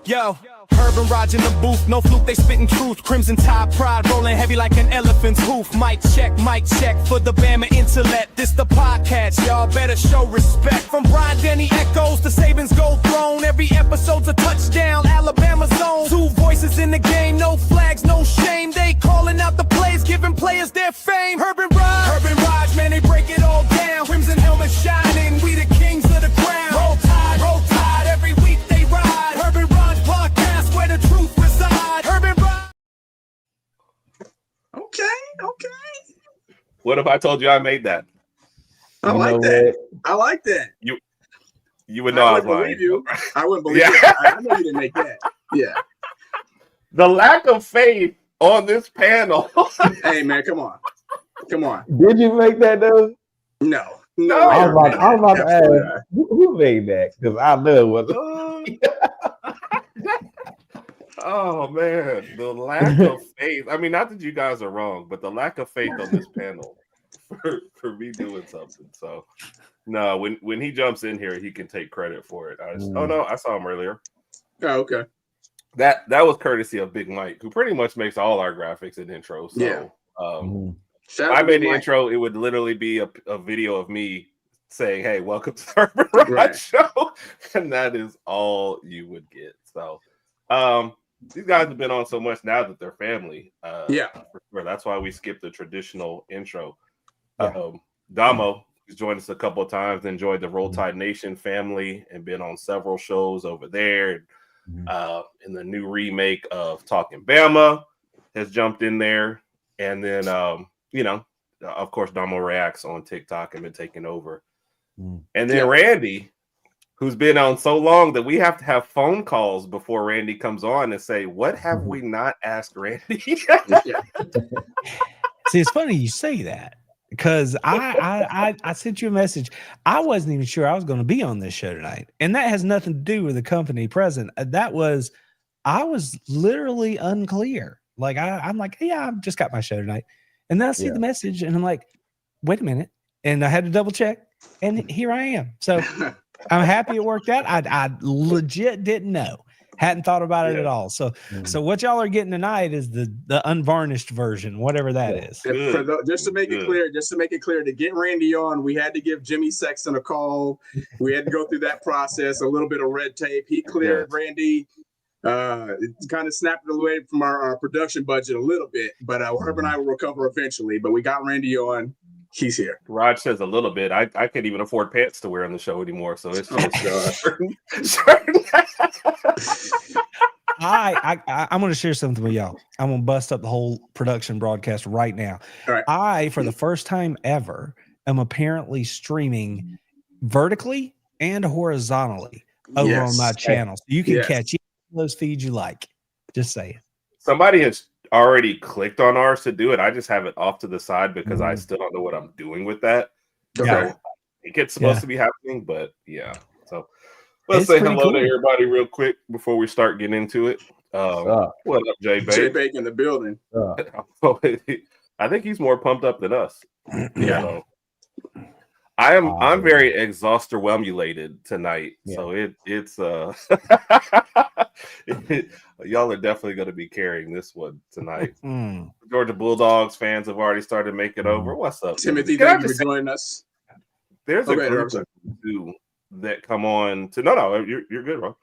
Yo, Herb and Raj in the booth, no fluke, they spitting truth. Crimson Tide pride rolling heavy like an elephant's hoof. Mic check for the Bama intellect. This the podcast, y'all better show respect. From Brian Denny echoes to Saban's gold throne. Every episode's a touchdown, Alabama zone. Two voices in the game, no flags, no shame. They calling out the plays, giving players their fame. Herb and Raj, man, they break it all down. Crimson helmet shining, we the kings of the crown. Roll tide, every week they ride. Herb and Raj podcast, where the truth reside. Herb and Raj. Okay. What if I told you I made that? I like that. You would know I was lying. Believe you. I wouldn't believe it. I know you didn't make that. Yeah. The lack of faith on this panel. Hey man, come on. Did you make that though? No. I was about to ask who made that, because I know it was. Oh man, the lack of faith. I mean, not that you guys are wrong, but the lack of faith on this panel for me doing something. So no, when he jumps in here, he can take credit for it. Oh no, I saw him earlier. Oh, okay. That was courtesy of Big Mike, who pretty much makes all our graphics and intros. So if I made the intro, it would literally be a video of me saying, "Hey, welcome to the Urban Ride Show," and that is all you would get. So these guys have been on so much now that they're family. For sure. That's why we skipped the traditional intro. Damo, who's joined us a couple of times, enjoyed the Roll Tide Nation family and been on several shows over there. In the new remake of Talking Bama has jumped in there. And then, of course, Damo Reacts on TikTok and been taking over. And then Randy, who's been on so long that we have to have phone calls before Randy comes on and say, what have we not asked Randy? See, it's funny you say that, because I sent you a message. I wasn't even sure I was going to be on this show tonight. And that has nothing to do with the company present. I was literally unclear. Like, I'm like, yeah, I've just got my show tonight. And then I see the message and I'm like, wait a minute. And I had to double check. And here I am. So I'm happy it worked out. I legit didn't know. Hadn't thought about it at all. So what y'all are getting tonight is the unvarnished version, whatever that is. Just to make it clear, to get Randy on, we had to give Jimmy Sexton a call. We had to go through that process, a little bit of red tape. He cleared Randy. It kind of snapped it away from our production budget a little bit, but Herb and I will recover eventually. But we got Randy on. He's here. Raj says a little bit. I can't even afford pants to wear on the show anymore, so it's just I'm going to share something with y'all. I'm going to bust up the whole production broadcast right now. All right. I, for the first time ever, am apparently streaming vertically and horizontally over on my channel. So you can catch each of those feeds you like. Just saying. Somebody has already clicked on ours to do it. I just have it off to the side because I still don't know what I'm doing with that. So I think it's supposed to be happening, but so let's say hello to everybody real quick before we start getting into it. What up, Jay Bake? Jay Bake in the building. I think he's more pumped up than us. I'm very exhauster-whelmulated tonight, so it's y'all are definitely going to be carrying this one tonight. Georgia Bulldogs fans have already started making over. What's up, Timothy? Thank you for joining us. There's a group of two that come on to you're good, bro.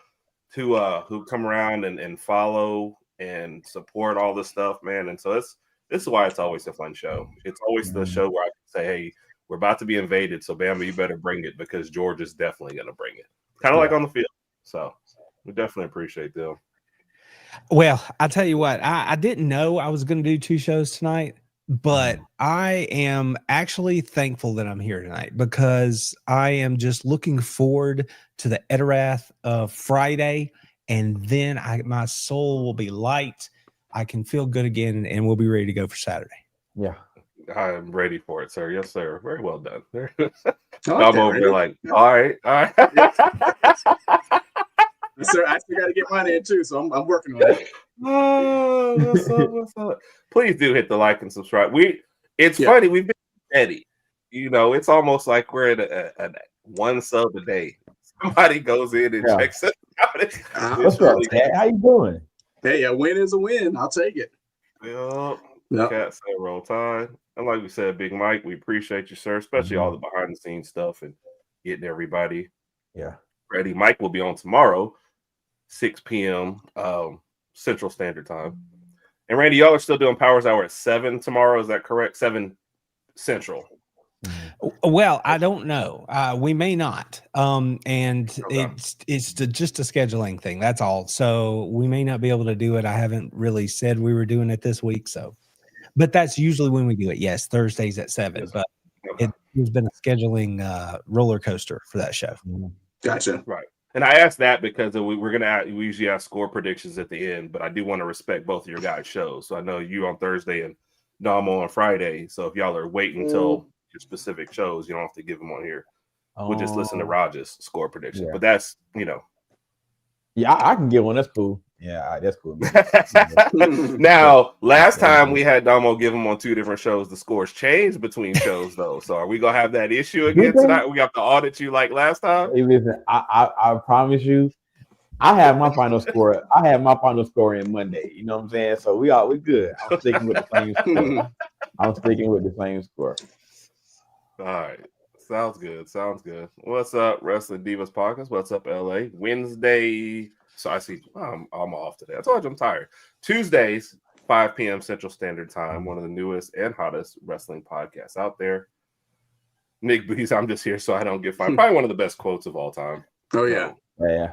Who come around and follow and support all this stuff, man. And so this is why it's always a fun show. It's always the show where I can say, hey, we're about to be invaded, so Bama, you better bring it, because George is definitely going to bring it. Kind of like on the field. So we definitely appreciate them. Well, I'll tell you what, I didn't know I was going to do two shows tonight, but I am actually thankful that I'm here tonight, because I am just looking forward to the Edirath of Friday, and then my soul will be light. I can feel good again, and we'll be ready to go for Saturday. Yeah. I am ready for it, sir. Yes, sir. Very well done. I'm over here like, all right. Sir, I still got to get mine in too, so I'm working on it. What's up? Please do hit the like and subscribe. It's funny. We've been steady. It's almost like we're at a one sub a day. Somebody goes in and checks it. What's up, Cat? How you doing? Hey, a win is a win. I'll take it. Yep. Cat said roll tide. And like we said, Big Mike, we appreciate you, sir, especially all the behind the scenes stuff and getting everybody ready. Mike will be on tomorrow, 6 p.m. Central Standard Time. And Randy, y'all are still doing Powers Hour at 7 tomorrow. Is that correct? 7 Central. Well, I don't know. We may not. It's just a scheduling thing. That's all. So we may not be able to do it. I haven't really said we were doing it this week. So, but that's usually when we do it. Yes, Thursdays at 7. Yes. But it's been a scheduling roller coaster for that show. Gotcha. Right. And I asked that because we usually ask score predictions at the end, but I do want to respect both of your guys' shows. So I know you on Thursday and Damo on Friday. So if y'all are waiting until your specific shows, you don't have to give them on here. We'll just listen to Raj's score prediction. Yeah. But that's, Yeah, I can get one. That's cool. Yeah, that's cool. Now, last time we had Damo give them on 2 different shows, the scores changed between shows, though. So are we going to have that issue again tonight? We have to audit you like last time? Hey, listen, I promise you, I have my final score. I have my final score in Monday. You know what I'm saying? So we good. I'm sticking with the same score. All right. Sounds good. What's up, Wrestling Divas Podcast? What's up, LA? Wednesday. So I see I'm off today. I told you I'm tired. Tuesdays, 5 p.m. Central Standard Time. One of the newest and hottest wrestling podcasts out there. Nick Booties, I'm just here so I don't get fired. Probably one of the best quotes of all time. Oh, yeah. Yeah.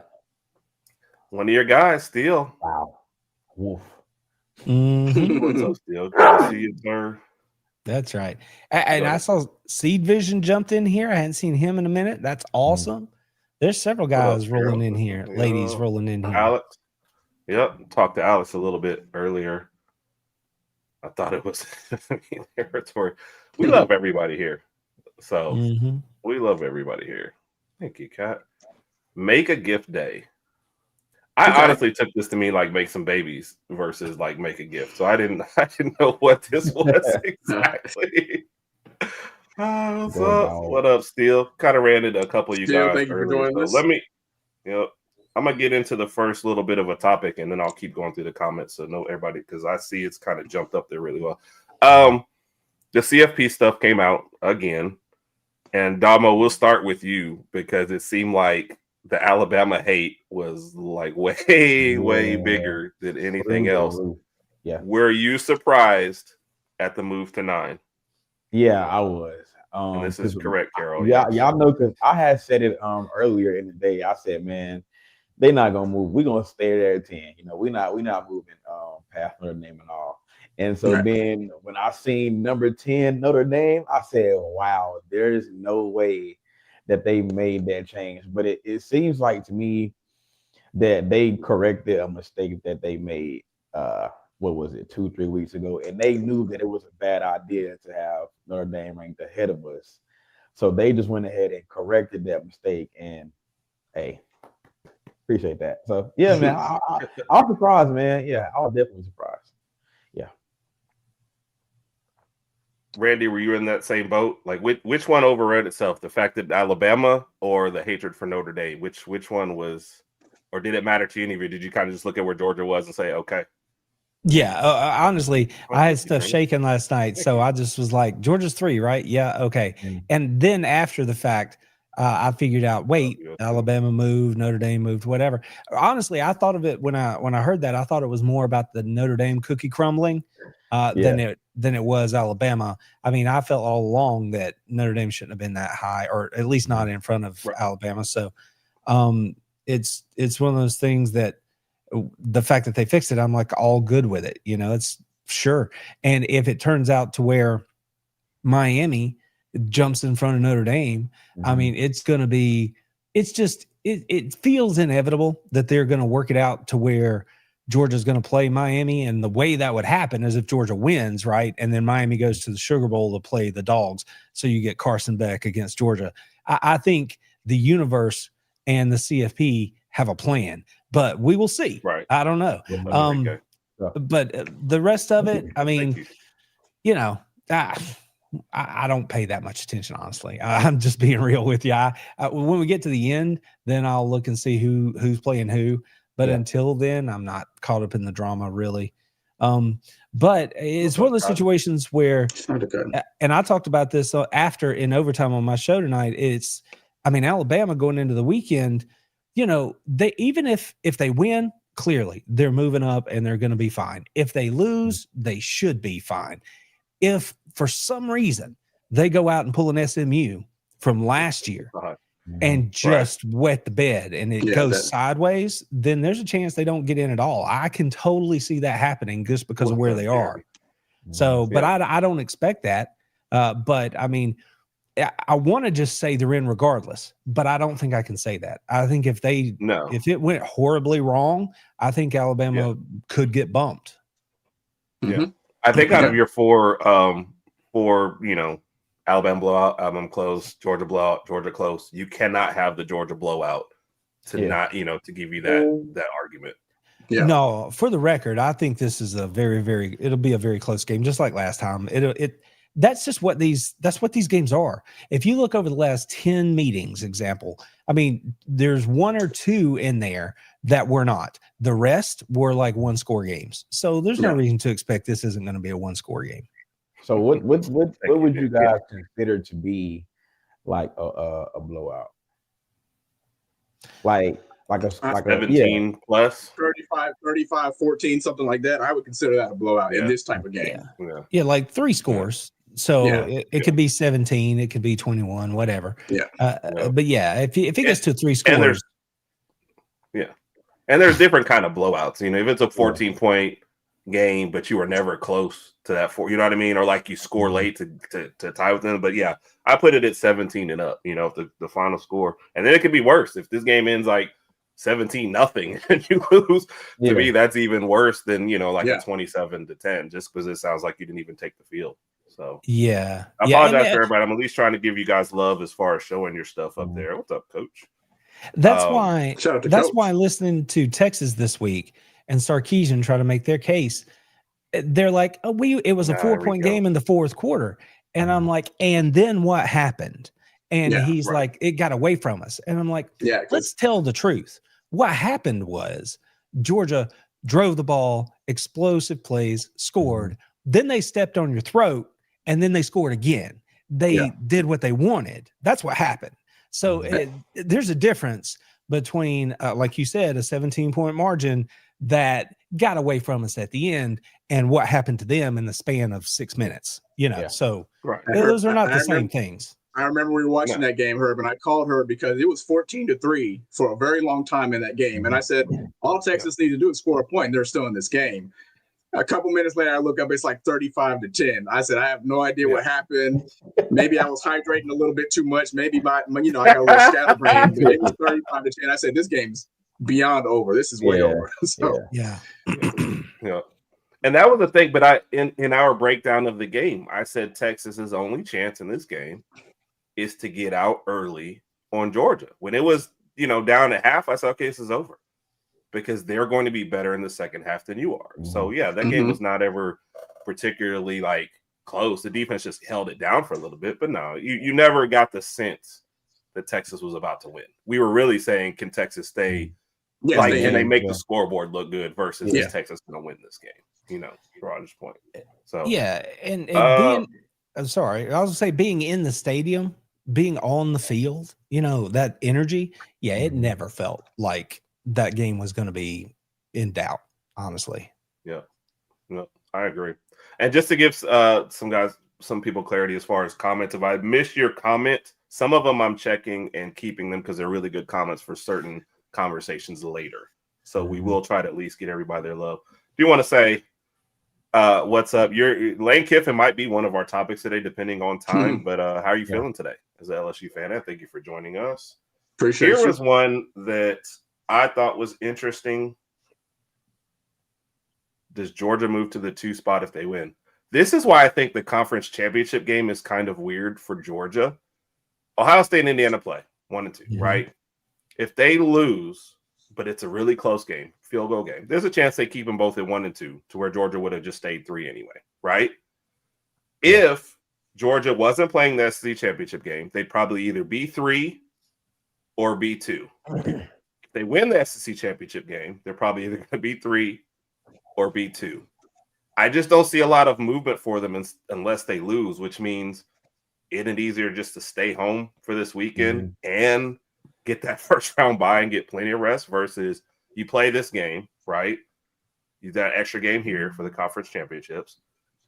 One of your guys, Steel. Wow. Woof. What's up, Steel? Good to see you, sir. That's right. And I saw Seed Vision jumped in here. I hadn't seen him in a minute. That's awesome. There's several guys rolling in here, ladies rolling in here. Alex. Yep. Talked to Alex a little bit earlier. I thought it was territory. We love everybody here. So we love everybody here. Thank you, Kat. Make a gift day. I honestly took this to mean like make some babies versus like make a gift. So I didn't know what this was exactly. What's up? What up, Steel? Kind of ran into a couple of you guys. Thank you for doing this. Let me, I'm gonna get into the first little bit of a topic, and then I'll keep going through the comments so know everybody because I see it's kind of jumped up there really well. The CFP stuff came out again, and Damo, we'll start with you because it seemed like the Alabama hate was like way bigger than anything else. Yeah. Were you surprised at the move to 9? Yeah, I was. And this is correct, Carol. Yeah, y'all know because I had said it earlier in the day. I said, man, they're not gonna move. We're gonna stay there at 10. We're not moving past Notre Dame and all. And so then when I seen number 10 Notre Dame, I said, wow, there's no way that they made that change. But it seems like to me that they corrected a mistake that they made. What was it, 2-3 weeks ago? And they knew that it was a bad idea to have Notre Dame ranked ahead of us. So they just went ahead and corrected that mistake. And hey, appreciate that. So yeah, man, I was surprised, man. Yeah, I was definitely surprised. Yeah. Randy, were you in that same boat? Like which one overrode itself? The fact that Alabama or the hatred for Notre Dame? Which one was, or did it matter to you any of you? Did you kind of just look at where Georgia was and say, okay? Yeah, honestly, I had stuff shaking last night, so I just was like, Georgia's 3, right? Yeah, okay. And then after the fact, I figured out, wait, Alabama moved, Notre Dame moved, whatever. Honestly, I thought of it when I heard that. I thought it was more about the Notre Dame cookie crumbling than it was Alabama. I mean, I felt all along that Notre Dame shouldn't have been that high, or at least not in front of Alabama. So it's one of those things that the fact that they fixed it, I'm like all good with it. It's sure. And if it turns out to where Miami jumps in front of Notre Dame, I mean, it feels inevitable that they're going to work it out to where Georgia's going to play Miami. And the way that would happen is if Georgia wins, right? And then Miami goes to the Sugar Bowl to play the Dogs. So you get Carson Beck against Georgia. I think the universe and the CFP have a plan, but we will see. Right. I don't know. But the rest of it, I mean, I don't pay that much attention, honestly. I'm just being real with you. When we get to the end, then I'll look and see who's playing who. But until then, I'm not caught up in the drama really. But it's one of those situations where, and I talked about this after in overtime on my show tonight. Alabama going into the weekend, they even if they win, clearly they're moving up and they're going to be fine. If they lose, they should be fine. If for some reason they go out and pull an SMU from last year and just wet the bed and it goes sideways, then there's a chance they don't get in at all. I can totally see that happening just because of where they are. So, but I don't expect that. But I mean, I want to just say they're in regardless, but I don't think I can say that. I think if it went horribly wrong, I think Alabama could get bumped. Yeah. I think out of your four, Alabama blowout, Alabama close, Georgia blowout, Georgia close, you cannot have the Georgia blowout to not, to give you that argument. Yeah. No, for the record, I think this is a it'll be a very close game, just like last time. That's just what these games are. If you look over the last 10 meetings, example, there's one or two in there that were not. The rest were like 1-score games. So there's no reason to expect this isn't going to be a 1-score game. So what would you guys consider to be like a blowout? Like a 17 plus 35, 14, something like that. I would consider that a blowout in this type of game. Yeah, like 3 scores. So it could be 17, it could be 21, whatever. But if it gets to 3 scores, and there's different kind of blowouts. If it's a 14-point game, but you were never close to that 4, you know what I mean, or like you score late to tie with them. But I put it at 17 and up. The final score, and then it could be worse if this game ends like 17-0 and you lose. To me, that's even worse than a 27-10, just because it sounds like you didn't even take the field. So I apologize for everybody. I'm at least trying to give you guys love as far as showing your stuff up there. What's up, Coach? That's why listening to Texas this week and Sarkisian try to make their case, they're like, it was a 4-point game in the fourth quarter. And I'm like, and then what happened? And he's like, it got away from us. And I'm like, let's tell the truth. What happened was Georgia drove the ball, explosive plays, scored. Then they stepped on your throat, and then they scored again. They did what they wanted. That's what happened. So there's a difference between, like you said, a 17-point margin that got away from us at the end and what happened to them in the span of 6 minutes. So those are not the same things. I remember we were watching that game, Herb, and I called her because it was 14-3 for a very long time in that game. And I said, all Texas needs to do is score a point, and they're still in this game. A couple minutes later, I look up, it's like 35-10. I said, I have no idea what happened. Maybe I was hydrating a little bit too much. Maybe I got a little scatterbrained. But it was 35-10. I said, this game's beyond over. This is way over. So And that was the thing. But in our breakdown of the game, I said Texas's only chance in this game is to get out early on Georgia. When it was, down at half, I said, okay, this is over, because they're going to be better in the second half than you are. So that game was not ever particularly like close. The defense just held it down for a little bit, but no, you never got the sense that Texas was about to win. We were really saying, can Texas stay can they make the scoreboard look good versus is Texas going to win this game? Roger's point. So and being, I'm sorry, I was gonna say, being in the stadium, being on the field, that energy, it never felt like that game was going to be in doubt, honestly. I agree. And just to give some people clarity as far as comments, if I missed your comment, some of them I'm checking and keeping them because they're really good comments for certain conversations later. So we will try to at least get everybody their love. Do you want to say what's up? Your Lane Kiffin might be one of our topics today, depending on time. But how are you feeling today as an LSU fan? And thank you for joining us. Appreciate it. Here was one that I thought was interesting. Does Georgia move to the 2 spot if they win? This is why I think the conference championship game is kind of weird for Georgia. Ohio State and Indiana play 1 and 2, right? If they lose, but it's a really close game, field goal game, there's a chance they keep them both at 1 and 2, to where Georgia would have just stayed 3 anyway, right? If Georgia wasn't playing the SEC championship game, they'd probably either be 3 or be 2. If they win the SEC championship game, they're probably either going to be 3 or be 2. I just don't see a lot of movement for them unless they lose, which means isn't it easier just to stay home for this weekend and get that first round bye and get plenty of rest versus you play this game, right? You got an extra game here for the conference championships.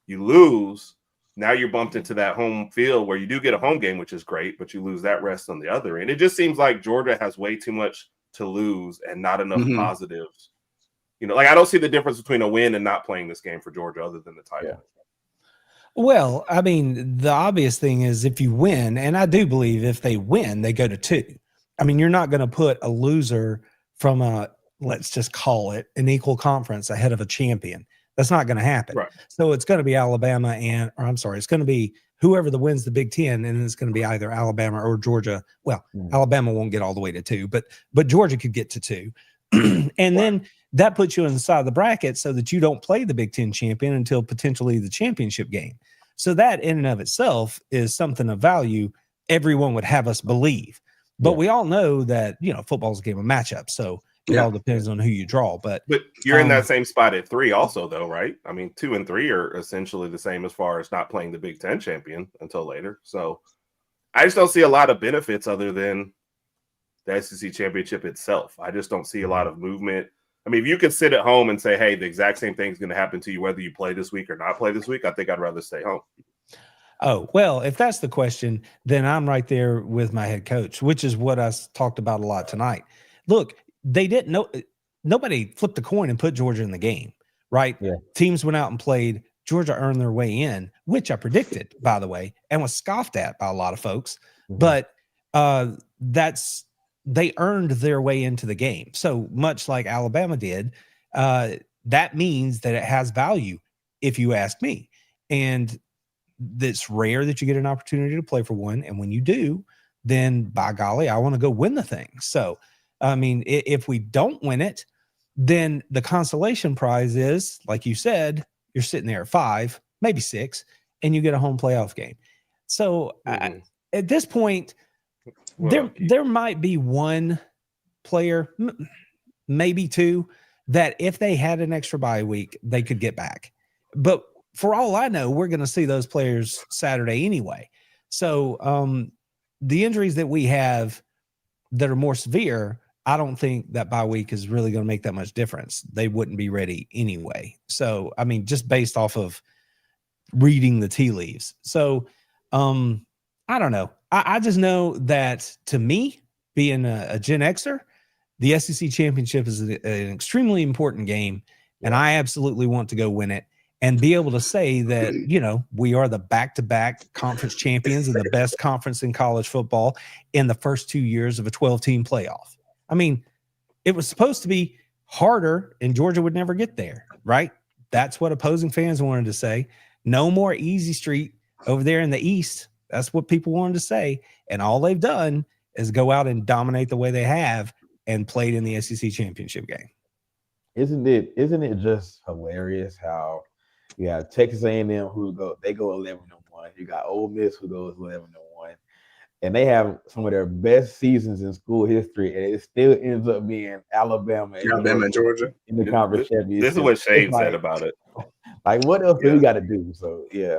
You lose, now you're bumped into that home field where you do get a home game, which is great, but you lose that rest on the other end. It just seems like Georgia has way too much to lose and not enough positives. You know, like I don't see the difference between a win and not playing this game for Georgia other than the title. Yeah. Well, I mean, the obvious thing is if you win, and I do believe if they win, they go to 2. I mean, you're not going to put a loser from a, let's just call it an equal conference ahead of a champion. That's not going to happen. Right. So it's going to be Alabama it's going to be whoever wins the Big Ten, and it's going to be either Alabama or Georgia. Well, Alabama won't get all the way to 2, but Georgia could get to 2. And then that puts you inside the bracket so that you don't play the Big Ten champion until potentially the championship game. So that in and of itself is something of value everyone would have us believe. But we all know that, you know, football's a game of matchups. So it all depends on who you draw. But you're in that same spot at 3 also, though, right? I mean, 2 and 3 are essentially the same as far as not playing the Big Ten champion until later. So I just don't see a lot of benefits other than the SEC championship itself. I just don't see a lot of movement. I mean, if you could sit at home and say, hey, the exact same thing is going to happen to you whether you play this week or not play this week, I think I'd rather stay home. Oh, well, if that's the question, then I'm right there with my head coach, which is what I talked about a lot tonight. Look, they didn't know. Nobody flipped a coin and put Georgia in the game, right? Yeah. Teams went out and played. Georgia earned their way in, which I predicted, by the way, and was scoffed at by a lot of folks. But they earned their way into the game. So much like Alabama did, that means that it has value, if you ask me. And it's rare that you get an opportunity to play for one. And when you do, then by golly, I want to go win the thing. So, I mean, if we don't win it, then the consolation prize is, like you said, you're sitting there at 5, maybe 6, and you get a home playoff game. So at this point, there might be one player, maybe 2, that if they had an extra bye week, they could get back. But for all I know, we're going to see those players Saturday anyway. So the injuries that we have that are more severe, I don't think that bye week is really going to make that much difference. They wouldn't be ready anyway. So, I mean, just based off of reading the tea leaves. So, I don't know. I just know that to me, being a Gen Xer, the SEC championship is an extremely important game, and I absolutely want to go win it and be able to say that, you know, we are the back-to-back conference champions and the best conference in college football in the first 2 years of a 12-team playoff. I mean, it was supposed to be harder, and Georgia would never get there, right? That's what opposing fans wanted to say. No more easy street over there in the East. That's what people wanted to say. And all they've done is go out and dominate the way they have and played in the SEC championship game. Isn't it just hilarious how you have Texas A&M who go 11-1. You got Ole Miss who goes 11-1. And they have some of their best seasons in school history, and it still ends up being Alabama and Georgia in the conference championship. This is what Shane said about it. Like, what else do we got to do? So, yeah.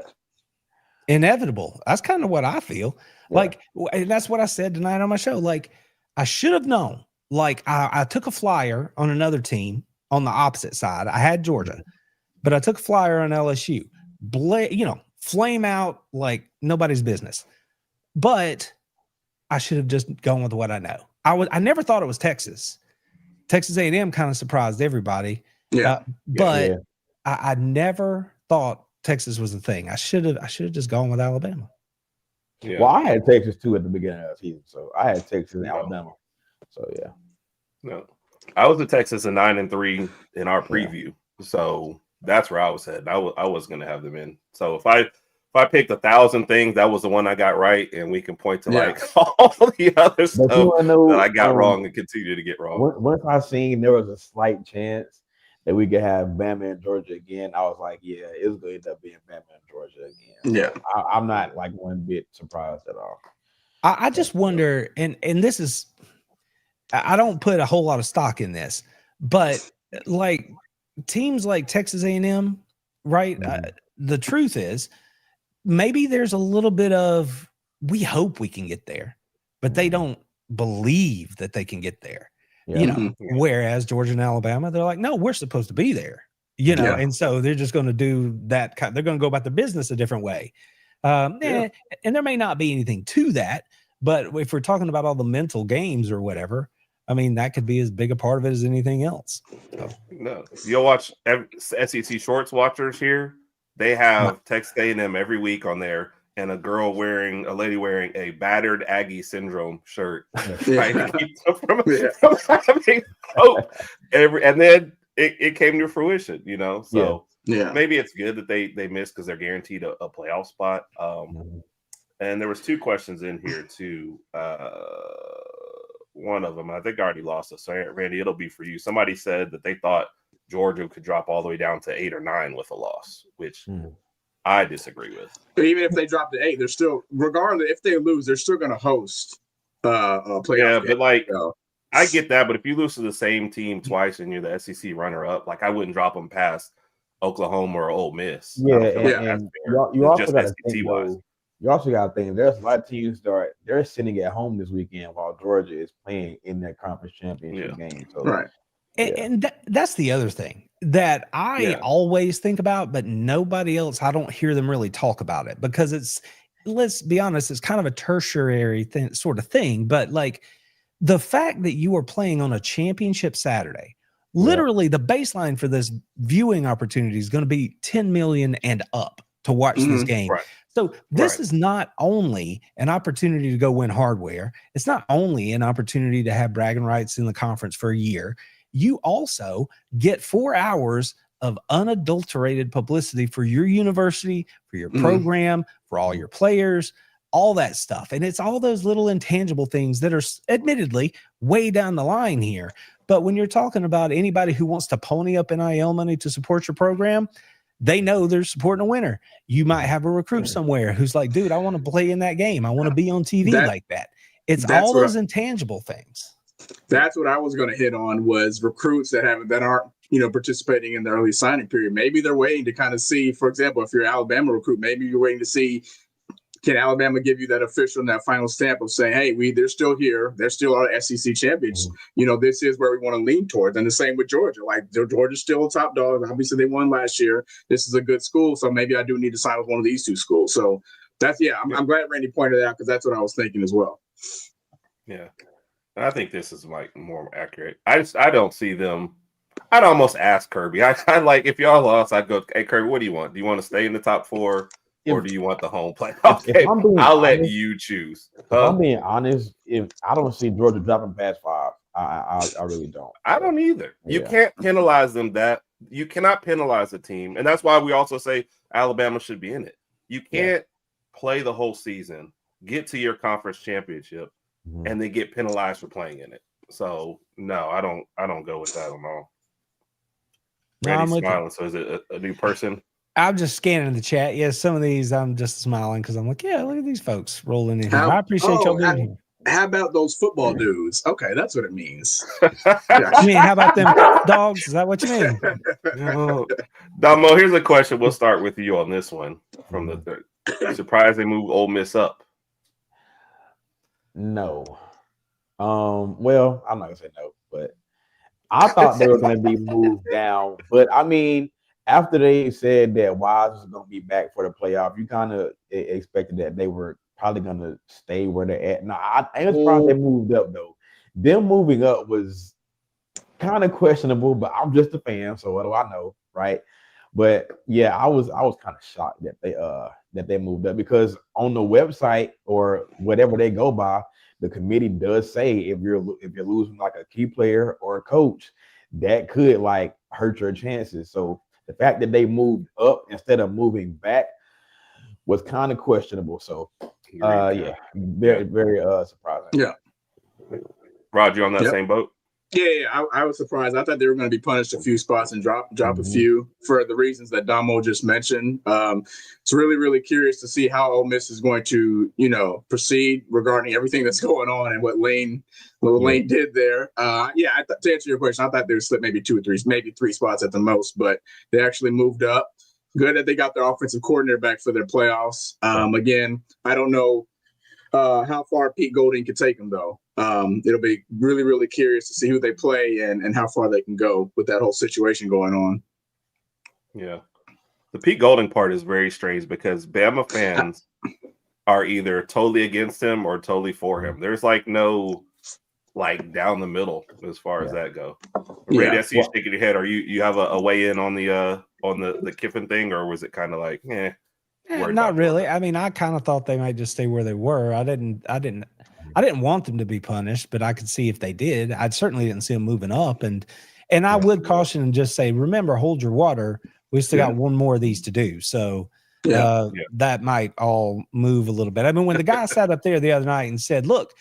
Inevitable. That's kind of what I feel. Yeah. Like, and that's what I said tonight on my show. Like, I should have known. Like, I took a flyer on another team on the opposite side. I had Georgia, but I took a flyer on LSU. Flame out like nobody's business. But I should have just gone with what I know. I never thought it was Texas. Texas A&M kind of surprised everybody. Yeah. But I never thought Texas was the thing. I should have just gone with Alabama. Yeah. Well, I had Texas too at the beginning of the season, so I had Texas and Alabama. So yeah. No, I was at Texas a 9-3 in our preview, so that's where I was headed. I was going to have them in. So if I picked 1,000 things, that was the one I got right, and we can point to like all the other stuff that I got wrong and continue to get wrong. Once I seen there was a slight chance that we could have Bama and Georgia again, I was like, yeah, it's going to end up being Bama and Georgia again. Yeah. So I'm not like one bit surprised at all. I just wonder, and this is, I don't put a whole lot of stock in this, but like teams like Texas A&M, right? The truth is, maybe there's a little bit of, we hope we can get there, but they don't believe that they can get there. Yeah. You know, whereas Georgia and Alabama, they're like, no, we're supposed to be there. You know, and so they're just going to do that. They're going to go about their business a different way. And there may not be anything to that, but if we're talking about all the mental games or whatever, I mean, that could be as big a part of it as anything else. So. No, you'll watch SEC Shorts watchers here. They have Texas A&M every week on there, and a lady wearing a battered Aggie syndrome shirt, trying to keep them from having hope. And then it came to fruition, you know. So maybe it's good that they missed because they're guaranteed a playoff spot. And there was 2 questions in here too. One of them, I think I already lost it. So Randy, it'll be for you. Somebody said that they thought Georgia could drop all the way down to 8 or 9 with a loss, which I disagree with. But even if they drop to 8, they're still, regardless, if they lose, they're still going to host a playoff. Yeah, but like, I get that. But if you lose to the same team twice and you're the SEC runner-up, like I wouldn't drop them past Oklahoma or Ole Miss. Yeah, and you also got to think, you also got to think there's a lot of teams that they're sitting at home this weekend while Georgia is playing in their conference championship game. So, and that's the other thing that I always think about, but nobody else, I don't hear them really talk about it because it's, let's be honest, it's kind of a tertiary sort of thing. But like the fact that you are playing on a championship Saturday, literally the baseline for this viewing opportunity is going to be 10 million and up to watch this game. So this is not only an opportunity to go win hardware. It's not only an opportunity to have bragging rights in the conference for a year. You also get 4 hours of unadulterated publicity for your university, for your program, for all your players, all that stuff. And it's all those little intangible things that are admittedly way down the line here. But when you're talking about anybody who wants to pony up NIL money to support your program, they know they're supporting a winner. You might have a recruit somewhere who's like, dude, I want to play in that game. I want to be on TV like that. It's all those intangible things. That's what I was going to hit on was recruits that aren't, you know, participating in the early signing period. Maybe they're waiting to kind of see, for example, if you're an Alabama recruit, maybe you're waiting to see, can Alabama give you that official and that final stamp of saying, hey, they're still here. They're still our SEC champions. You know, this is where we want to lean towards. And the same with Georgia. Like, Georgia's still a top dog. Obviously, they won last year. This is a good school. So maybe I do need to sign with one of these 2 schools. So that's, I'm glad Randy pointed it out because that's what I was thinking as well. Yeah. I think this is like more accurate. I don't see them. I'd almost ask Kirby. I like, if y'all lost, I'd go, hey, Kirby, what do you want? Do you want to stay in the top 4? Or do you want the home playoff game? I'll let you choose. If I'm being honest, if I don't see Georgia dropping past 5, I really don't. I don't either. You can't penalize them that. You cannot penalize a team. And that's why we also say Alabama should be in it. You can't play the whole season, get to your conference championship, and then get penalized for playing in it. So, no, I don't go with that at all. Randy's smiling. So is it a new person? I'm just scanning the chat. Yeah, some of these I'm just smiling because I'm like, yeah, look at these folks rolling in here. I appreciate y'all being here. How about those football dudes? Okay, that's what it means. I mean, how about them dogs? Is that what you mean? Damo, here's a question. We'll start with you on this one. From the surprise they moved Ole Miss up. No. Well, I'm not gonna say no, but I thought they were gonna be moved down. But I mean, after they said that Wise was going to be back for the playoff, you kind of expected that they were probably going to stay where they're at. Now, I ain't surprised they moved up, though. Them moving up was kind of questionable, but I'm just a fan, so what do I know, right? But yeah, I was kind of shocked that they moved up because on the website or whatever they go by, the committee does say if you're losing like a key player or a coach, that could like hurt your chances. So the fact that they moved up instead of moving back was kind of questionable. So, very, very surprising. Yeah. Rod, you on that same boat? Yeah, I was surprised. I thought they were going to be punished a few spots and drop a few for the reasons that Damo just mentioned. It's really curious to see how Ole Miss is going to, proceed regarding everything that's going on and what Lane did there. To answer your question, I thought they would slip maybe 2 or 3, maybe 3 spots at the most, but they actually moved up. Good that they got their offensive coordinator back for their playoffs. Again, I don't know how far Pete Golding can take them, though. It'll be really curious to see who they play and how far they can go with that whole situation going on. Yeah. The Pete Golding part is very strange because Bama fans are either totally against him or totally for him. There's no down the middle as far as that go. Randy, I see you shaking your head. Are you have a weigh in on the Kiffin thing, or was it kind of like, not really. I mean, I kind of thought they might just stay where they were. I didn't want them to be punished, but I could see if they did. I certainly didn't see them moving up. And I would caution and just say, remember, hold your water. We still got one more of these to do. So that might all move a little bit. I mean, when the guy sat up there the other night and said, look,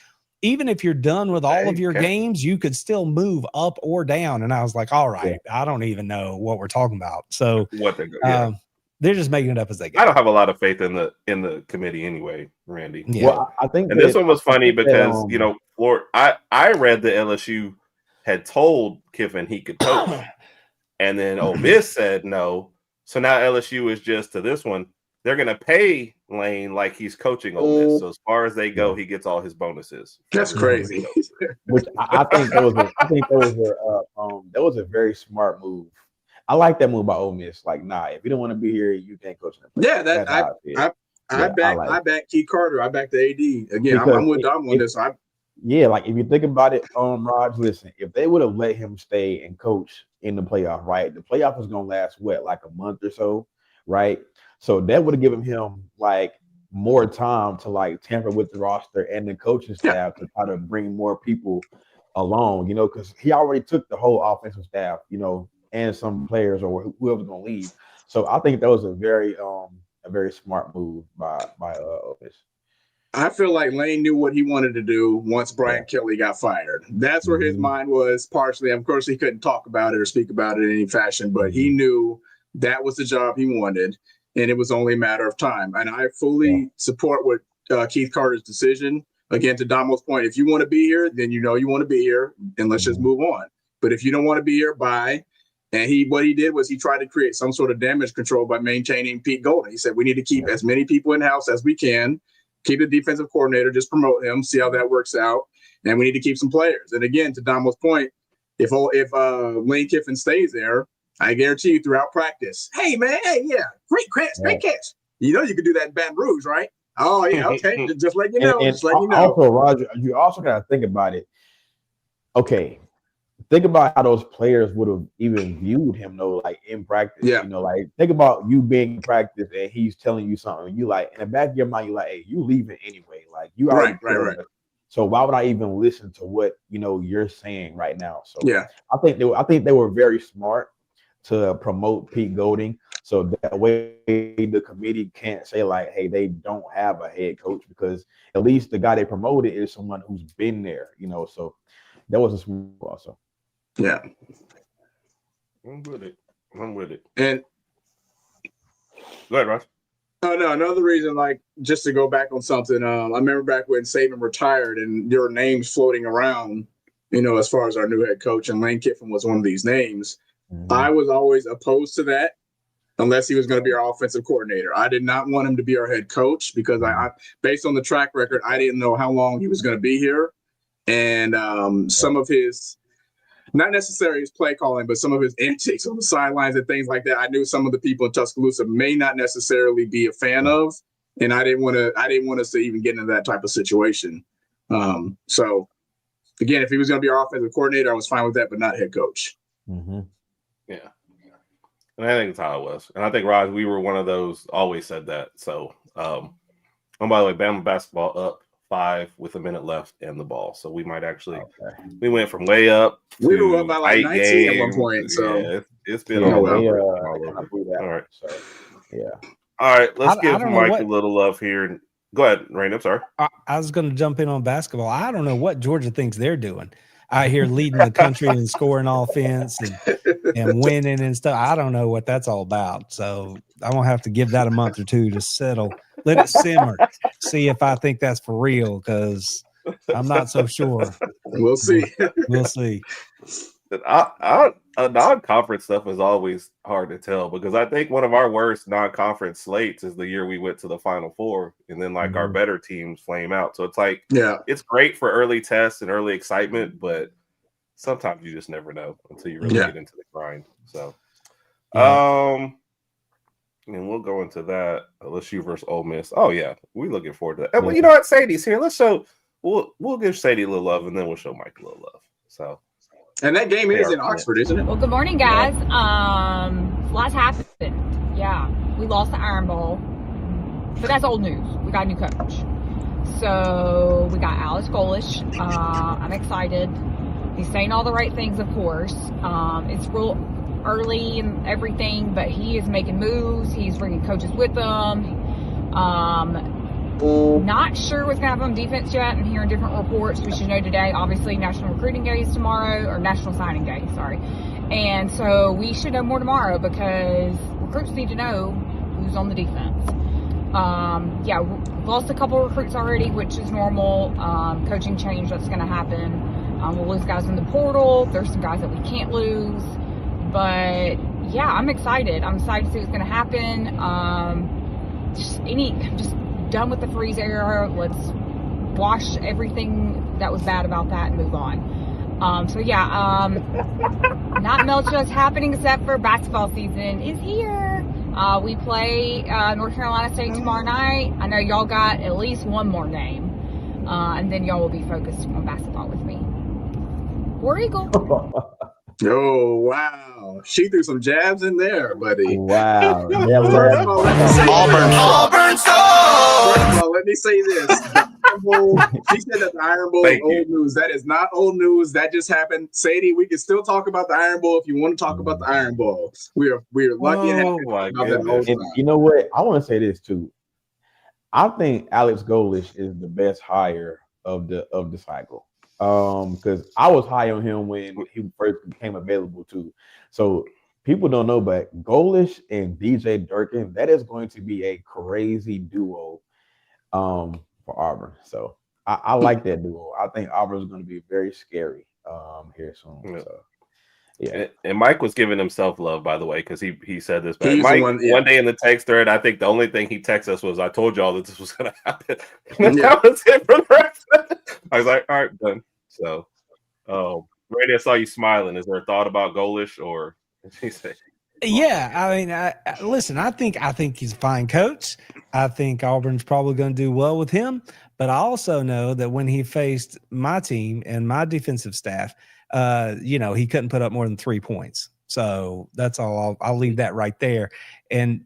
even if you're done with all of your games, you could still move up or down. And I was like, all right, I don't even know what we're talking about. So they're just making it up as they go. I don't have a lot of faith in the committee anyway, Randy. Yeah. Well, I think this one was funny because I read that LSU had told Kiffin he could coach, and then Ole Miss said no. So now LSU is just to this one. They're going to pay Lane like he's coaching Ole Miss. So as far as they go, he gets all his bonuses. That's crazy. Which I think that was a very smart move. I like that move by Ole Miss. Like, nah, if you don't want to be here, you can't coach. Yeah, I back Keith Carter. I back the AD again. I'm with Dom on this. Like if you think about it, Raj, listen, if they would have let him stay and coach in the playoff, right? The playoff was gonna last like a month or so, right? So that would have given him more time to tamper with the roster and the coaching staff to try to bring more people along, because he already took the whole offensive staff, and some players or whoever's gonna leave. So I think that was a very smart move by Ole Miss. I feel like Lane knew what he wanted to do once Brian Kelly got fired. That's where his mind was partially. Of course, he couldn't talk about it or speak about it in any fashion, but he knew that was the job he wanted, and it was only a matter of time. And I fully support what Keith Carter's decision. Again, to Damo's point, if you want to be here, then you want to be here, and let's just move on. But if you don't want to be here, bye. And what he did was he tried to create some sort of damage control by maintaining Pete Golding. He said, we need to keep as many people in-house as we can, keep the defensive coordinator, just promote him, see how that works out. And we need to keep some players. And again, to Damo's point, if Lane Kiffin stays there, I guarantee you throughout practice, hey, man, great catch. You can do that in Baton Rouge, right? Oh, yeah, okay, just let you know. Also, Roger, you also got to think about it. Okay. Think about how those players would have even viewed him, though, in practice. Yeah. Think about you being in practice and he's telling you something. You in the back of your mind, you're like, hey, you leaving anyway. You already right. So why would I even listen to what you're saying right now? So I think they were very smart to promote Pete Golding, so that way the committee can't say hey, they don't have a head coach, because at least the guy they promoted is someone who's been there. So that was a smart move also. Yeah. I'm with it. And go ahead, Ross. Oh, no, another reason, just to go back on something, I remember back when Saban retired and there were names floating around, as far as our new head coach, and Lane Kiffin was one of these names. I was always opposed to that unless he was going to be our offensive coordinator. I did not want him to be our head coach because I based on the track record, I didn't know how long he was going to be here. And some of his, not necessarily his play calling, but some of his antics on the sidelines and things like that, I knew some of the people in Tuscaloosa may not necessarily be a fan of, and I didn't want us to even get into that type of situation. So again, if he was going to be our offensive coordinator, I was fine with that, but not head coach. Mm-hmm. Yeah. And I think that's how it was. And I think, Raj, we were one of those, always said that. So, by the way, Bama basketball up 5 with a minute left and the ball. So we might actually, we went from way up. We were up by 19 at one point. So yeah, it's been all right. So, yeah. All right. Let's give Mike a little love here. Go ahead, Rain. I'm sorry. I was going to jump in on basketball. I don't know what Georgia thinks they're doing. out here leading the country and scoring offense and winning and stuff. I don't know what that's all about. So I'm gonna have to give that a month or two to settle, let it simmer, see if I think that's for real, because I'm not so sure. We'll see. We'll see. Non-conference stuff is always hard to tell, because I think one of our worst non-conference slates is the year we went to the Final Four, and then like our better teams flame out. So it's like, it's great for early tests and early excitement, but sometimes you just never know until you really get into the grind. So, and we'll go into that. LSU versus Ole Miss. Oh yeah, we're looking forward to that. And, well, you know what? Sadie's here. Let's show. We'll give Sadie a little love, and then we'll show Mike a little love. So. And that game is in Oxford, isn't it? Well, good morning, guys. Lots happened. Yeah, we lost the Iron Bowl, but that's old news. We got a new coach. So we got Alex Golish. I'm excited. He's saying all the right things, of course. It's real early and everything, but he is making moves. He's bringing coaches with him. Not sure what's going to happen on defense yet. I'm hearing different reports. We should know today. Obviously, National Recruiting Day is tomorrow, or National Signing Day, sorry. And so we should know more tomorrow, because recruits need to know who's on the defense. Yeah, lost a couple recruits already, which is normal. Coaching change, that's going to happen. We'll lose guys in the portal. There's some guys that we can't lose. But, yeah, I'm excited. I'm excited to see what's going to happen. Just done with the freeze era. Let's wash everything that was bad about that and move on. So yeah, not much else happening except for basketball season is here. We play North Carolina State tomorrow night. I know y'all got at least one more game, and then y'all will be focused on basketball with me. War Eagle. Oh wow, she threw some jabs in there, buddy. Wow. First of all, let me say this. She said that the Iron Bowl is old news. That is not old news. That just happened. Sadie, we can still talk about the Iron Bowl if you want to talk about the Iron Bowl. We are lucky and happy about that. And you know what? I want to say this too. I think Alex Golish is the best hire of the cycle. Because I was high on him when he first became available too. So people don't know, but Golish and DJ Durkin, that is going to be a crazy duo for Auburn. So I like that duo. I think Auburn is going to be very scary here soon. Yeah. So yeah. And Mike was giving himself love, by the way, because he said this. Mike, one day in the text thread, I think the only thing he texted us was, "I told y'all that this was going to happen." And that was it for the rest. I was like, "All right, done." So, Randy, I saw you smiling. Is there a thought about Golish, or did he say? Yeah, I mean, listen. I think he's a fine coach. I think Auburn's probably going to do well with him. But I also know that when he faced my team and my defensive staff, he couldn't put up more than 3 points. So that's all. I'll leave that right there. And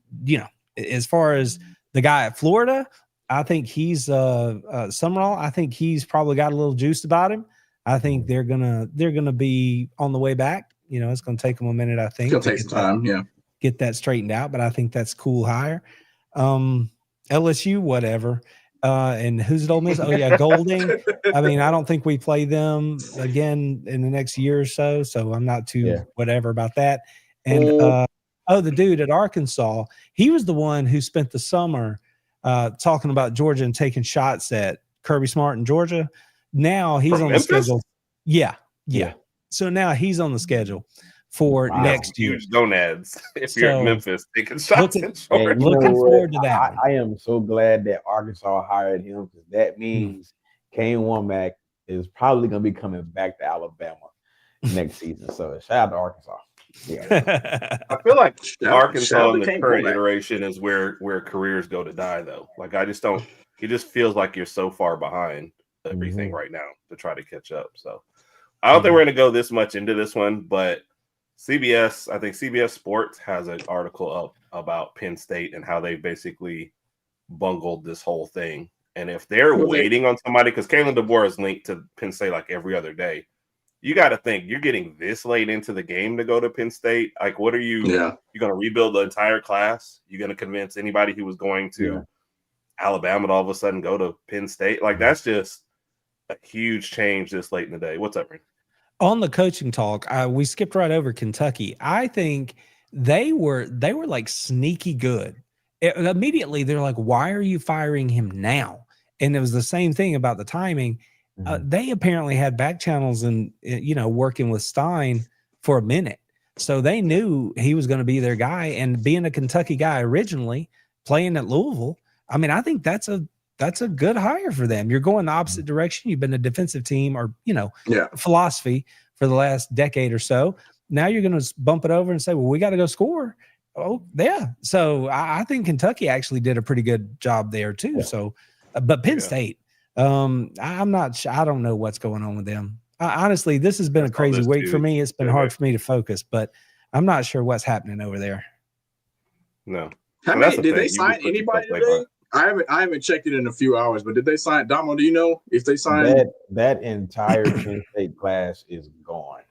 as far as the guy at Florida, I think he's Summerall. I think he's probably got a little juice about him. I think they're gonna be on the way back. It's gonna take them a minute. I think it'll take some time. Get that straightened out. But I think that's cool hire. LSU, whatever. And who's at Ole Miss? Oh yeah, Golding. I mean, I don't think we play them again in the next year or so. So I'm not too whatever about that. And the dude at Arkansas, he was the one who spent the summer talking about Georgia and taking shots at Kirby Smart in Georgia. Now he's on the schedule. Yeah. So now he's on the schedule for next year. Huge gonads if you're in Memphis taking shots at Georgia. Looking forward to that. I am so glad that Arkansas hired him, because that means Kane Womack is probably going to be coming back to Alabama next season. So shout out to Arkansas. Yeah. I feel like Arkansas in the current iteration is where careers go to die, though. Like, I just don't. It just feels like you're so far behind everything right now to try to catch up. So I don't think we're going to go this much into this one, but I think CBS Sports has an article up about Penn State and how they basically bungled this whole thing. And if they're waiting on somebody, because Kalen DeBoer is linked to Penn State like every other day, you got to think you're getting this late into the game to go to Penn State. Like, what are you? Yeah. You're going to rebuild the entire class? You're going to convince anybody who was going to Alabama to all of a sudden go to Penn State? Like, that's just a huge change this late in the day. What's up, Rick? On the coaching talk, we skipped right over Kentucky. I think they were like sneaky good. Immediately, they're like, "Why are you firing him now?" And it was the same thing about the timing. They apparently had back channels and working with Stein for a minute, so they knew he was going to be their guy. And being a Kentucky guy originally, playing at Louisville, I mean, I think that's a good hire for them. You're going the opposite direction. You've been a defensive team or, philosophy for the last decade or so. Now you're going to bump it over and say, well, we got to go score. Oh, yeah. So I think Kentucky actually did a pretty good job there too. Yeah. So, but Penn State, I'm not sure. I don't know what's going on with them. Honestly, this has been a crazy week for me. It's been hard for me to focus, but I'm not sure what's happening over there. No. How many did they sign anybody today? I haven't checked it in a few hours, but did they sign Damo? Do you know if they signed that entire Penn State class is gone?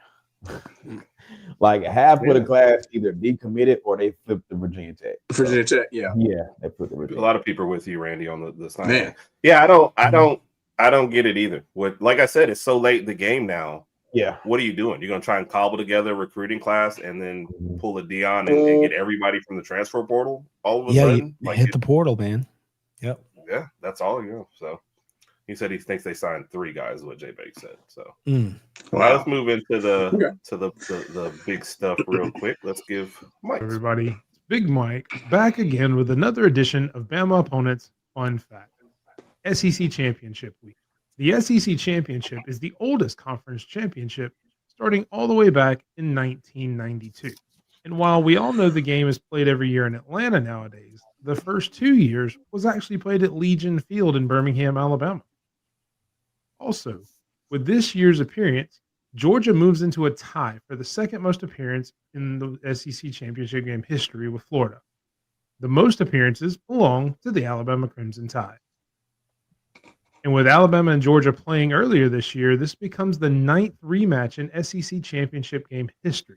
Like half of the class either decommitted or they flipped to Virginia Tech. Virginia Tech, yeah, they flipped to Virginia. A lot of people are with you, Randy, on the sign. Yeah, I don't get it either. Like I said, it's so late in the game now. Yeah, what are you doing? You're gonna try and cobble together a recruiting class and then pull a Dion and get everybody from the transfer portal all of a sudden? You hit the portal, man. Yep. Yeah, that's all you know. So he said he thinks they signed 3 guys, what Jay Bake said. So well, let's move into the big stuff real quick. Let's give Mike. Everybody, Big Mike back again with another edition of Bama Opponents Fun Fact. SEC Championship Week. The SEC Championship is the oldest conference championship, starting all the way back in 1992. And while we all know the game is played every year in Atlanta nowadays, the first 2 years was actually played at Legion Field in Birmingham, Alabama. Also, with this year's appearance, Georgia moves into a tie for the second most appearance in the SEC Championship game history with Florida. The most appearances belong to the Alabama Crimson Tide. And with Alabama and Georgia playing earlier this year, this becomes the 9th rematch in SEC Championship game history.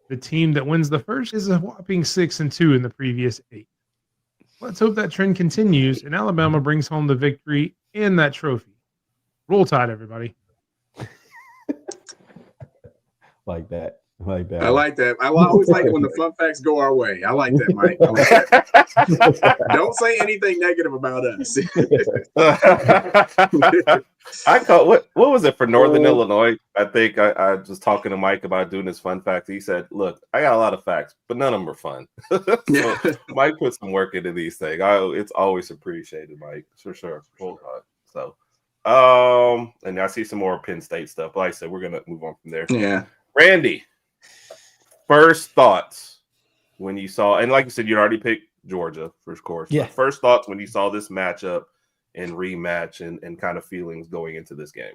The team that wins the first is a whopping 6-2 in the previous 8. Let's hope that trend continues and Alabama brings home the victory and that trophy. Roll Tide, everybody. Like that. I like that. I always like it when the fun facts go our way. I like that, Mike. I like that. Don't say anything negative about us. I caught what was it for Northern Illinois? I think I was talking to Mike about doing this fun fact. He said, "Look, I got a lot of facts, but none of them are fun." So Mike put some work into these things. It's always appreciated, Mike, for sure. So, and I see some more Penn State stuff. But like I said, we're gonna move on from there. Yeah, Randy. First thoughts when you saw, and like you said, you already picked Georgia, of course. Yeah. First thoughts when you saw this matchup and rematch and kind of feelings going into this game.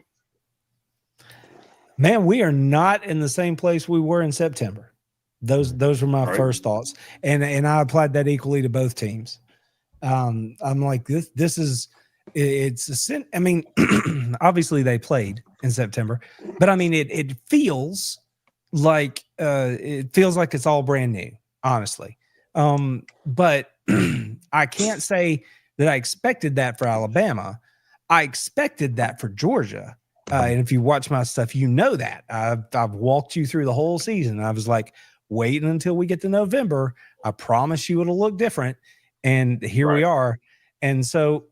Man, we are not in the same place we were in September. Those were my first thoughts, and I applied that equally to both teams. I'm like this is it's a sin. I mean, obviously they played in September, but I mean it feels like it's all brand new, honestly. But I can't say that I expected that for Alabama. I expected that for Georgia. And if you watch my stuff, you know that I've walked you through the whole season. I was like, waiting until we get to November. I promise you it'll look different. And here we are. And so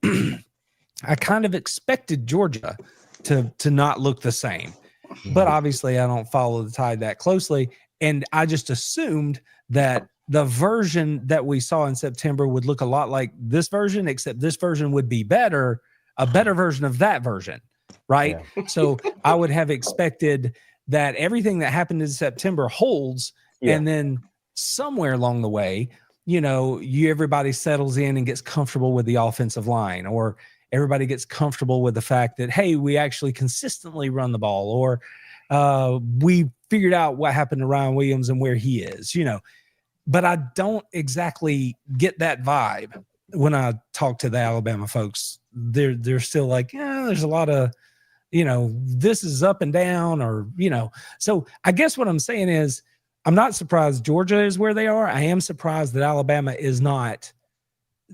I kind of expected Georgia to not look the same. But obviously, I don't follow the Tide that closely. And I just assumed that the version that we saw in September would look a lot like this version, except this version would be better, a better version of that version, right? Yeah. So I would have expected that everything that happened in September holds, and then somewhere along the way, everybody settles in and gets comfortable with the offensive line, or everybody gets comfortable with the fact that, hey, we actually consistently run the ball, or we figured out what happened to Ryan Williams and where he is, But I don't exactly get that vibe when I talk to the Alabama folks. They're still like, there's a lot of, this is up and down, or, So I guess what I'm saying is I'm not surprised Georgia is where they are. I am surprised that Alabama is not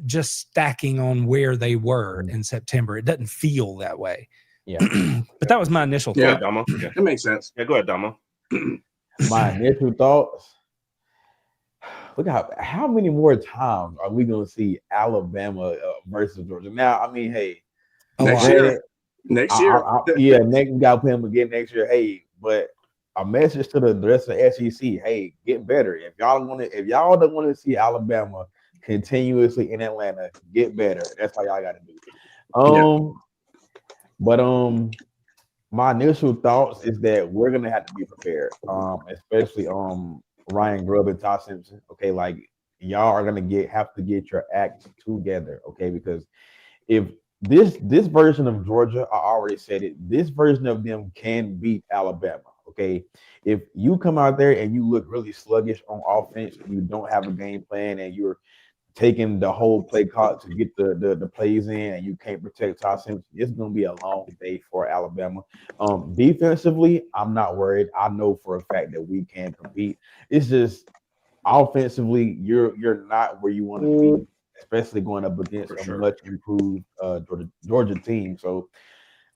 just stacking on where they were in September. It doesn't feel that way. Yeah. But that was my initial thought. Go ahead, Damo. Yeah. That makes sense. Yeah, go ahead, Damo. My initial thoughts. Look how many more times are we going to see Alabama versus Georgia? Now, I mean, hey, next year. Yeah, next we got to play them again next year. Hey, but a message to the rest of the SEC: hey, get better. If y'all don't want to see Alabama continuously in Atlanta, get better. That's how y'all got to do. But my initial thoughts is that we're gonna have to be prepared, especially Ryan Grubb and Todd Simpson. Okay, like y'all are gonna have to get your act together. Okay, because if this version of Georgia, I already said it, this version of them can beat Alabama. Okay, if you come out there and you look really sluggish on offense, you don't have a game plan, and you're taking the whole play clock to get the plays in, and you can't protect Todd Simpson, it's going to be a long day for Alabama. Defensively, I'm not worried. I know for a fact that we can compete. It's just offensively, you're not where you want to be, especially going up against a much improved Georgia team. So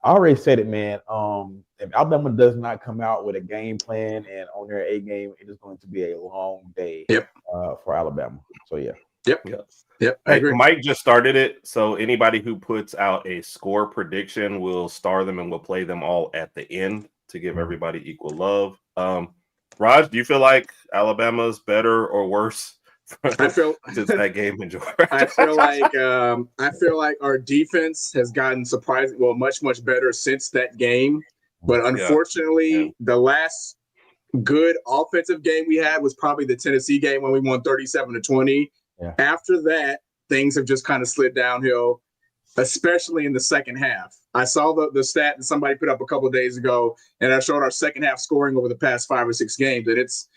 I already said it, man. If Alabama does not come out with a game plan and on their A game, it is going to be a long day for Alabama. So yeah. Yep. Hey, Mike just started it, so anybody who puts out a score prediction, will star them and we'll play them all at the end to give everybody equal love. Raj, do you feel like Alabama's better or worse since that game in Georgia? I feel like our defense has gotten much better since that game. But unfortunately, the last good offensive game we had was probably the Tennessee game when we won 37-20. Yeah. After that, things have just kind of slid downhill, especially in the second half. I saw the stat that somebody put up a couple of days ago, and I showed our second half scoring over the past 5 or 6 games, and it's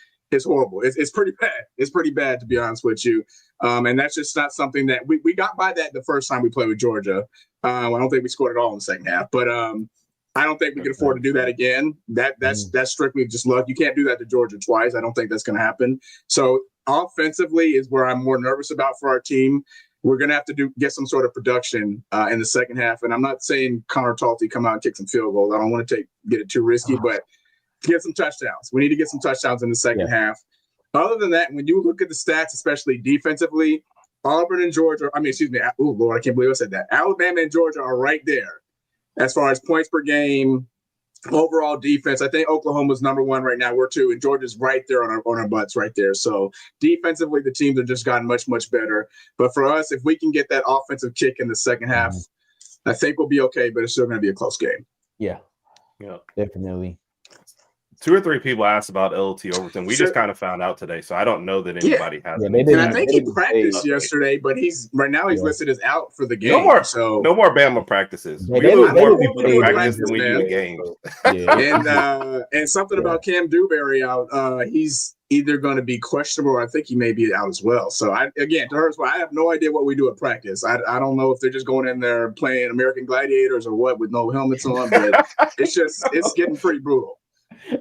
horrible. It's pretty bad. It's pretty bad, to be honest with you. And that's just not something that we got by that the first time we played with Georgia. I don't think we scored at all in the second half, but I don't think we can afford to do that again. That's strictly just luck. You can't do that to Georgia twice. I don't think that's going to happen. So offensively is where I'm more nervous about for our team. We're going to have to get some sort of production in the second half. And I'm not saying Connor Talty come out and kick some field goals. I don't want to get it too risky, but get some touchdowns. We need to get some touchdowns in the second half. Other than that, when you look at the stats, especially defensively, Auburn and Georgia, I can't believe I said that. Alabama and Georgia are right there as far as points per game, overall defense. I think Oklahoma's number 1 right now. We're 2, and Georgia's right there on our butts right there. So defensively, the teams have just gotten much, much better. But for us, if we can get that offensive kick in the second half, I think we'll be okay, but it's still going to be a close game. Yeah, definitely. 2 or 3 people asked about LT Overton. We just kind of found out today, so I don't know that anybody has. And I think he practiced yesterday, but he's listed as out for the game. No more Bama practices. We lose more people to practice than we do games. And something about Cam Dewberry out. He's either going to be questionable, or I think he may be out as well. So I have no idea what we do at practice. I don't know if they're just going in there playing American Gladiators or what with no helmets on, but it's getting pretty brutal.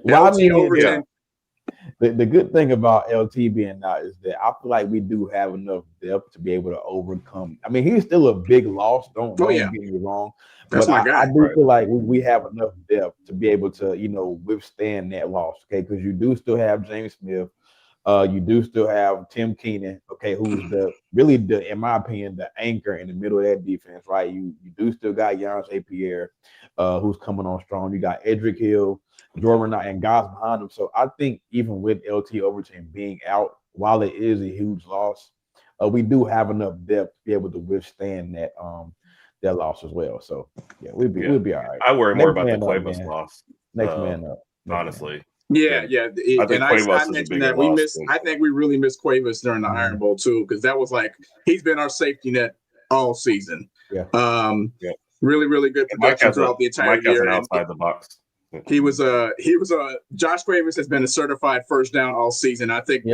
Well, the good thing about LT being out is that I feel like we do have enough depth to be able to overcome. I mean, he's still a big loss. Don't get me wrong. That's my guy. I do feel like we have enough depth to be able to, withstand that loss. Okay, because you do still have James Smith. You do still have Tim Keenan. Okay, who's in my opinion, the anchor in the middle of that defense. Right. You do still got Giannis A-Pierre, who's coming on strong. You got Edric Hill, Jordan, and guys behind him. So I think even with LT Overton being out, while it is a huge loss, we do have enough depth to be able to withstand that loss as well. So we'll be all right. I worry more about the Cuevas loss. Next man up. Honestly. Yeah. I mentioned that we missed. I think we really missed Cuevas during the Iron Bowl too, because that was he's been our safety net all season. Yeah. Really, really good production throughout the entire year. Outside the box. He was Josh Cuevas has been a certified first down all season. I think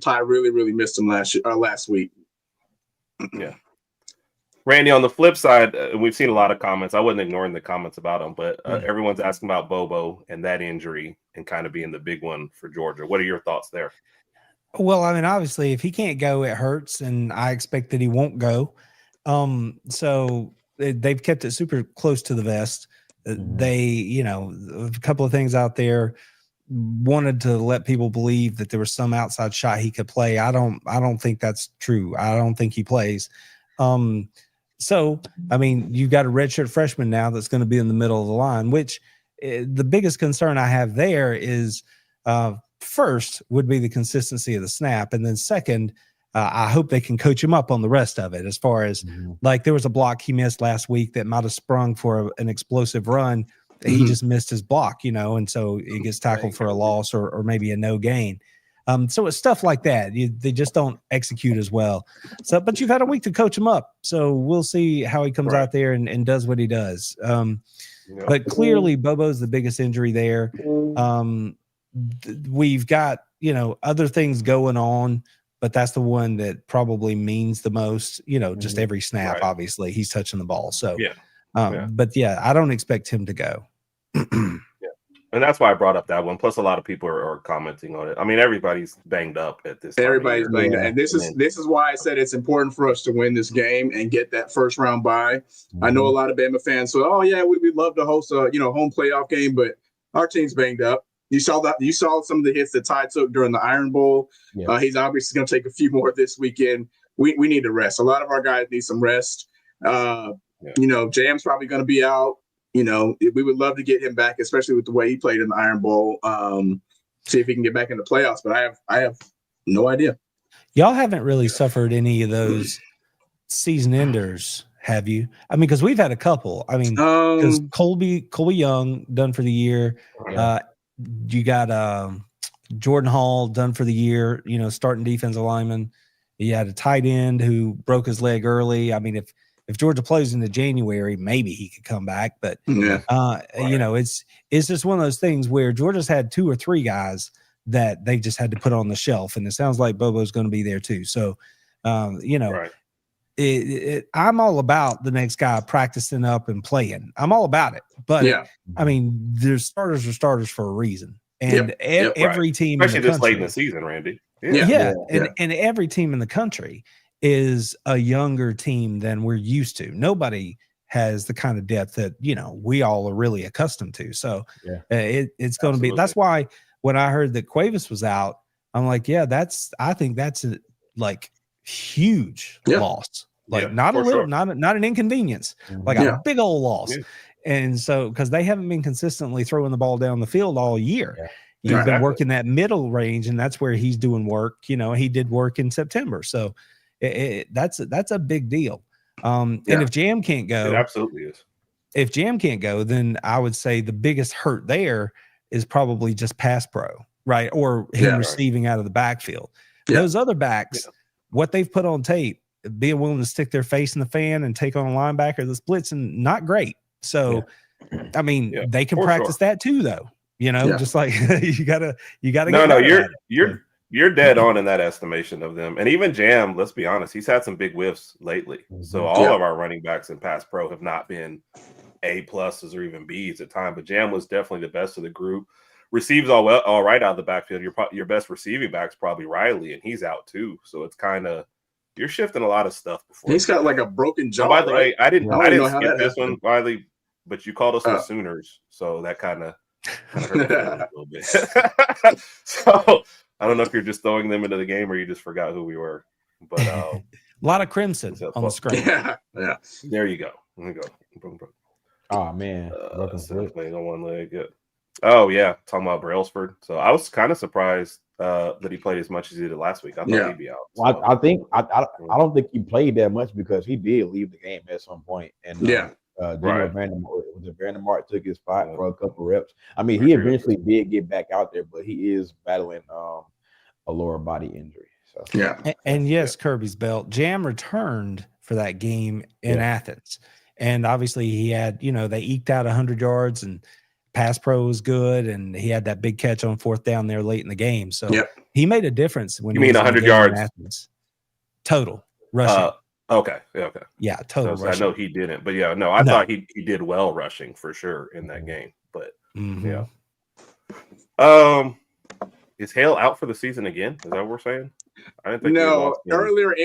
Ty really missed him last week. Yeah. Randy, on the flip side, we've seen a lot of comments. I wasn't ignoring the comments about him, but everyone's asking about Bobo and that injury and kind of being the big one for Georgia. What are your thoughts there? Well, I mean, obviously, if he can't go, it hurts, and I expect that he won't go. So they've kept it super close to the vest. They, you know, a couple of things out there wanted to let people believe that there was some outside shot he could play. I don't think that's true. I don't think he plays. So, I mean, you've got a redshirt freshman now that's going to be in the middle of the line, which the biggest concern I have there is first would be the consistency of the snap. And then second, I hope they can coach him up on the rest of it. As far as like, there was a block he missed last week that might've sprung for an explosive run. He just missed his block, you know, and so he gets tackled for a loss or maybe a no gain. So it's stuff like that. They just don't execute as well. So, but you've had a week to coach him up. So we'll see how he comes out there and does what he does. But clearly Bobo's the biggest injury there. We've got, you know, other things going on, but that's the one that probably means the most, you know, just every snap, obviously he's touching the ball. So, but yeah, I don't expect him to go. And that's why I brought up that one. Plus, a lot of people are commenting on it. I mean, everybody's banged up at this time. Everybody's banged up. And this is why I said it's important for us to win this game and get that first round bye. I know a lot of Bama fans say, "Oh yeah, we'd love to host a home playoff game," but our team's banged up. You saw some of the hits that Ty took during the Iron Bowl. He's obviously going to take a few more this weekend. We need to rest. A lot of our guys need some rest. Jam's probably going to be out. You know, we would love to get him back, especially with the way he played in the Iron Bowl. See if he can get back in the playoffs. But I have no idea. Y'all haven't really suffered any of those season enders, have you? I mean, because we've had a couple. I mean, because Colby Young done for the year. You got Jordan Hall done for the year. You know, starting defensive lineman. You had a tight end who broke his leg early. I mean, if Georgia plays into January, maybe he could come back. But, you know, it's just one of those things where Georgia's had 2 or 3 guys that they just had to put on the shelf. And it sounds like Bobo's going to be there too. So, you know, I'm all about the next guy practicing up and playing. I'm all about it. But, I mean, there's starters are starters for a reason. And every team, especially this late in the season, Randy. And every team in the country is a younger team than we're used to. Nobody has the kind of depth that, you know, we all are really accustomed to. So it's going to be, that's why when I heard that Cuevas was out, I'm like, I think that's a huge loss. Not a little, not an inconvenience, like a big old loss. And so, because they haven't been consistently throwing the ball down the field all year. You've been working that middle range, and that's where he's doing work. You know, he did work in September. So that's a big deal. And if Jam can't go, it absolutely is. If Jam can't go, then I would say the biggest hurt there is probably just pass pro, right? Or him receiving out of the backfield. Those other backs, what they've put on tape, being willing to stick their face in the fan and take on a linebacker that's blitzing, not great. So, I mean, they can practice that too, though. You know, just like you gotta. No, you're dead on in that estimation of them. And even Jam, let's be honest, he's had some big whiffs lately. So all of our running backs in pass pro have not been A pluses or even Bs at time. But Jam was definitely the best of the group. Receives all right out of the backfield. Your best receiving back's probably Riley, and he's out too. So it's kind of, you're shifting a lot a lot before. He's got like a broken jaw. By the way, I didn't skip this one, Riley, but you called us the Sooners, so that kind of hurt a little bit. So I don't know if you're just throwing them into the game or you just forgot who we were. But a lot of crimson on the screen. There you go. There you go. Oh man, playing on one leg. Oh yeah, talking about Brailsford. So I was kind of surprised that he played as much as he did last week. I thought he'd be out. So. Well, I don't think he played that much because he did leave the game at some point. And Vandermark took his spot for a couple reps. I mean, he eventually did get back out there, but he is battling a lower body injury. So and yes, Kirby's belt. Jam returned for that game in Athens, and obviously he had, you know, they eked out 100 yards and pass pro was good, and he had that big catch on 4th down there late in the game. So he made a difference when you mean 100 yards total rushing. Okay. Yeah, total. So I know he didn't, but I thought he did well rushing for sure in that game. But Is Hale out for the season again? Is that what we're saying? I didn't think no. Earlier,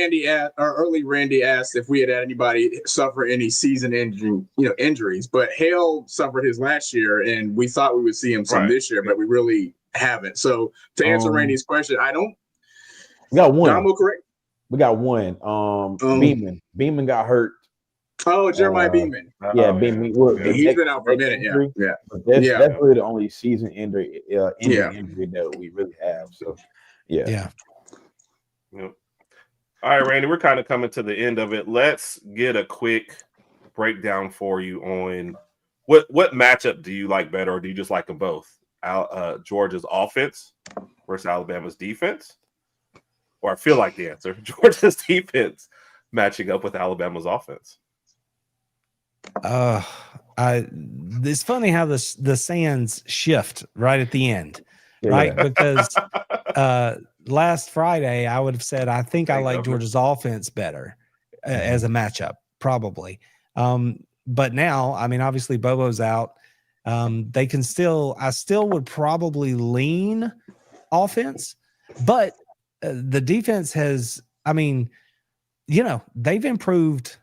Randy asked if we had anybody suffer any season injuries, but Hale suffered his last year, and we thought we would see him some this year, but we really haven't. So to answer Randy's question, I don't. We got one. Damo, correct? We got one. Beeman. Beeman got hurt. Oh, Jeremiah Beeman. Yeah, Beeman. He's been out for a minute. Yeah. But that's really the only season injury that we really have. So, yeah. Yep. All right, Randy, we're kind of coming to the end of it. Let's get a quick breakdown for you on what matchup do you like better, or do you just like them both? Georgia's offense versus Alabama's defense? Or I feel like the answer, Georgia's defense matching up with Alabama's offense. It's funny how the sands shift right at the end, right? Because last Friday I would have said I think I like Georgia's offense better as a matchup, probably. But now, I mean, obviously Bobo's out. They can I still would probably lean offense, but the defense has, I mean, they've improved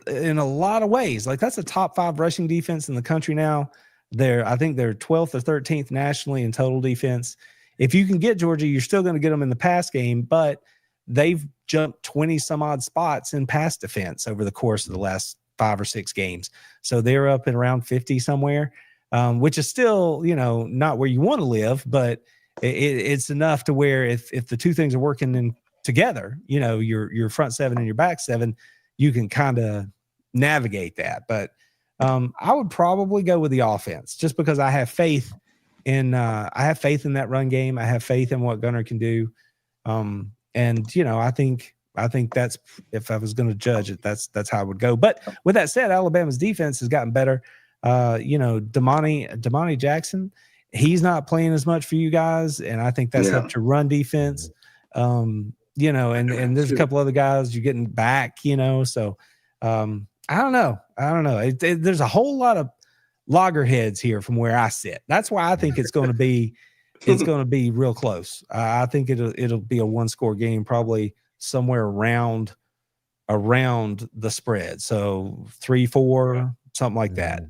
in a lot of ways. Like, that's a top 5 rushing defense in the country now. I think they're 12th or 13th nationally in total defense. If you can get Georgia, you're still going to get them in the pass game, but they've jumped 20 some odd spots in pass defense over the course of the last 5 or 6 games. So they're up at around 50 somewhere, which is still, not where you want to live, but it's enough to where if the two things are working together, your front 7 and your back 7, you can kind of navigate that. But I would probably go with the offense just because I have faith in that run game. I have faith in what Gunnar can do. And I think that's, if I was going to judge it, that's how I would go. But with that said, Alabama's defense has gotten better. Damani Jackson, he's not playing as much for you guys, and I think that's helped your run defense. And there's a couple other guys you're getting back, so I don't know. There's a whole lot of loggerheads here from where I sit. That's why I think it's going to be real close. I think it'll be a 1-score game, probably somewhere around the spread. So 3-4, something like that.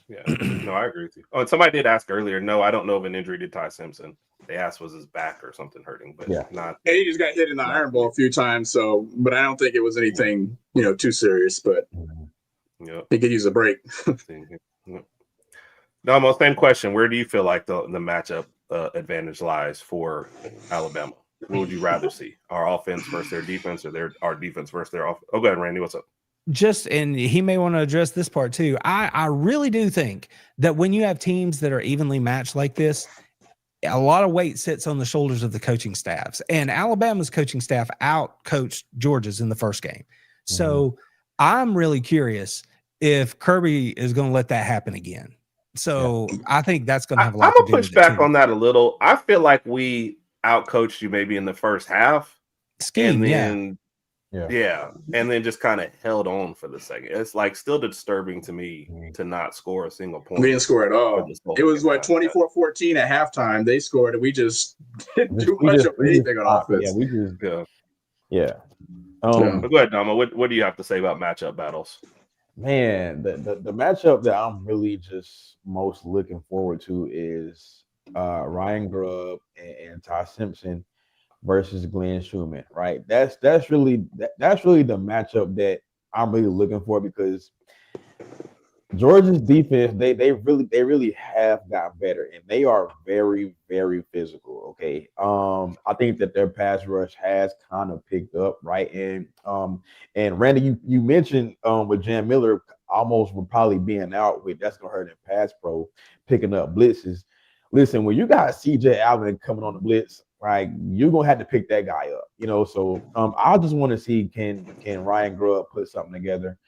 Yeah, no, I agree with you. Oh, and somebody did ask earlier. No, I don't know of an injury to Ty Simpson. They asked was his back or something hurting, but not. And he just got hit in the iron ball a few times. So, but I don't think it was anything, too serious. But he could use a break. No, same question. Where do you feel like the matchup advantage lies for Alabama? What would you rather see? Our offense versus their defense, or our defense versus their offense? Oh, go ahead, Randy. What's up? And he may want to address this part too. I really do think that when you have teams that are evenly matched like this, a lot of weight sits on the shoulders of the coaching staffs. And Alabama's coaching staff out-coached Georgia's in the first game. So I'm really curious if Kirby is going to let that happen again. So I think that's going to have a lot to do with it. I'm going to push back on that a little. I feel like we out-coached you maybe in the first half. And then just kind of held on for the second. It's like still disturbing to me to not score a single point. We didn't score at all. It was 24-14 at halftime. They scored, and we just didn't do much of anything on offense. Go ahead, Dama. What do you have to say about matchup battles? Man, the matchup that I'm really just most looking forward to is Ryan Grubb and Ty Simpson versus Glenn Schumann, right? That's really the matchup that I'm really looking for, because Georgia's defense, they really have gotten better, and they are very, very physical. Okay. I think that their pass rush has kind of picked up, right? And Randy, you mentioned with Jan Miller almost would probably being out with, that's gonna hurt in pass pro, picking up blitzes. Listen, when you got CJ Allen coming on the blitz, right, you're gonna have to pick that guy up, So I just want to see can Ryan Grubb put something together,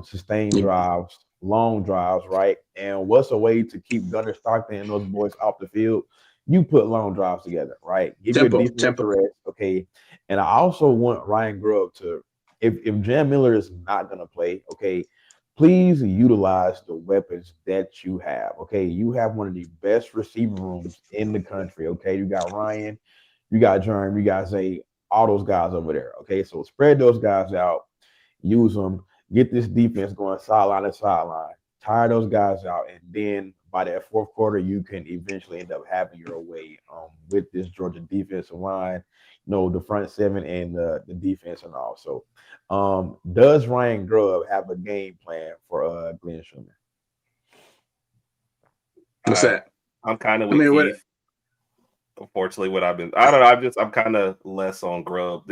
sustained drives, long drives, right? And what's a way to keep Gunnar Stockton and those boys off the field? You put long drives together, right? Give your defense a rest, okay? And I also want Ryan Grubb to, if Jan Miller is not gonna play, okay, please utilize the weapons that you have. Okay, you have one of the best receiver rooms in the country. Okay, you got Ryan, you got Jerm, you got Zay, all those guys over there. Okay, so spread those guys out, use them, get this defense going sideline to sideline, tire those guys out, and then by that fourth quarter, you can eventually end up having your way with this Georgia defensive line, the front seven and the defense and all. So, does Ryan Grubb have a game plan for Glenn Schumann? What's that? I'm kind of with Keith. Unfortunately, I'm kind of less on Grubb.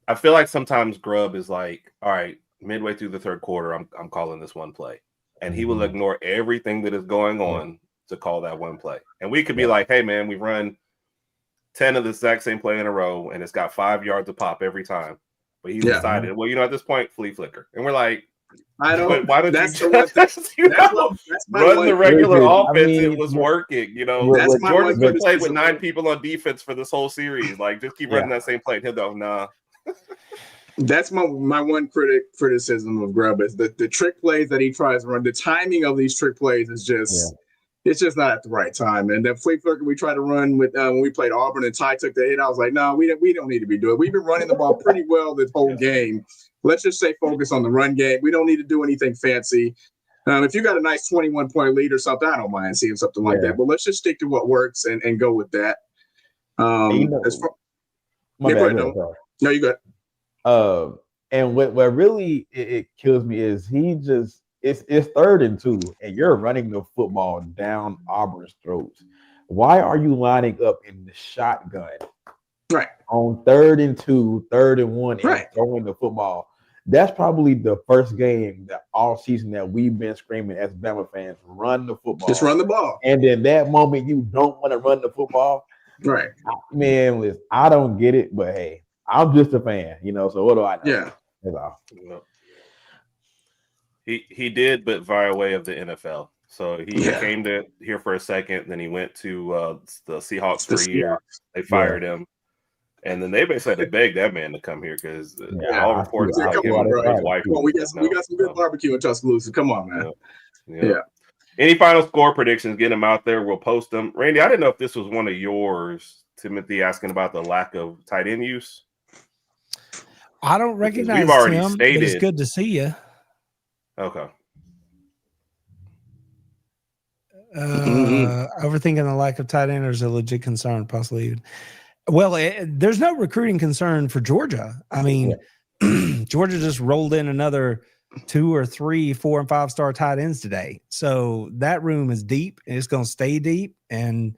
I feel like sometimes Grubb is like, all right, midway through the third quarter, I'm calling this one play. And he will ignore everything that is going on to call that one play. And we could be like, hey, man, we run 10 of the exact same play in a row, and it's got 5 yards of pop every time. But he decided, well, at this point, flea flicker. And we're like, why don't you run the regular offense? It was working. Jordan's been playing with 9 people on defense for this whole series. Like, just keep running that same play. And he'll go, nah. That's my one criticism of Grubb is the trick plays that he tries to run. The timing of these trick plays is just it's just not at the right time. And that flea flicker we tried to run with when we played Auburn and Ty took the hit, I was like, no, we don't need to be doing it. We've been running the ball pretty well this whole game. Let's just stay focused on the run game. We don't need to do anything fancy. If you got a nice 21-point lead or something, I don't mind seeing something like that. But let's just stick to what works and go with that. No, you got. And what really it kills me is it's 3rd and 2, and you're running the football down Auburn's throats. Why are you lining up in the shotgun? Right. On 3rd and 2, 3rd and 1, and throwing the football. That's probably the first game that all season that we've been screaming as Bama fans, run the football. Just run the ball. And then that moment you don't want to run the football. Right. Man, listen, I don't get it, but hey, I'm just a fan, so what do I know? Yeah. That's all. He did, but via way of the NFL. So he came here for a second, then he went to the Seahawks for a year. They fired him. And then they basically had to beg that man to come here because all reports about him and his wife. We got some good barbecue in Tuscaloosa. Come on, man. Yeah. Any final score predictions? Get them out there. We'll post them. Randy, I didn't know if this was one of yours. Timothy asking about the lack of tight end use. I don't recognize we've already him, stated. but it's good to see you. Okay. Overthinking the lack of tight end is a legit concern, possibly. Well, there's no recruiting concern for Georgia. I mean, Georgia just rolled in another 2 or 3, 4 and 5 star tight ends today. So that room is deep and it's going to stay deep. And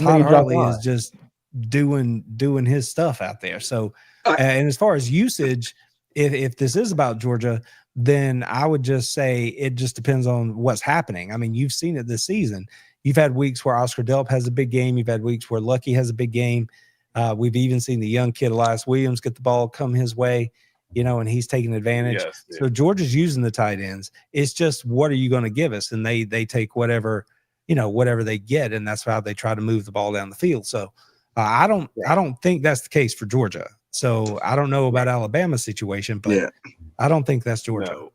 Todd Hartley is just doing his stuff out there. So, and as far as usage, if this is about Georgia, then I would just say it just depends on what's happening. I mean, you've seen it this season. You've had weeks where Oscar Delp has a big game. You've had weeks where Lucky has a big game. We've even seen the young kid, Elias Williams, get the ball come his way, and he's taking advantage. Yes, so Georgia's using the tight ends. It's just, what are you going to give us? And they take whatever they get, and that's how they try to move the ball down the field. So I don't think that's the case for Georgia. So I don't know about Alabama's situation, but I don't think that's Georgia.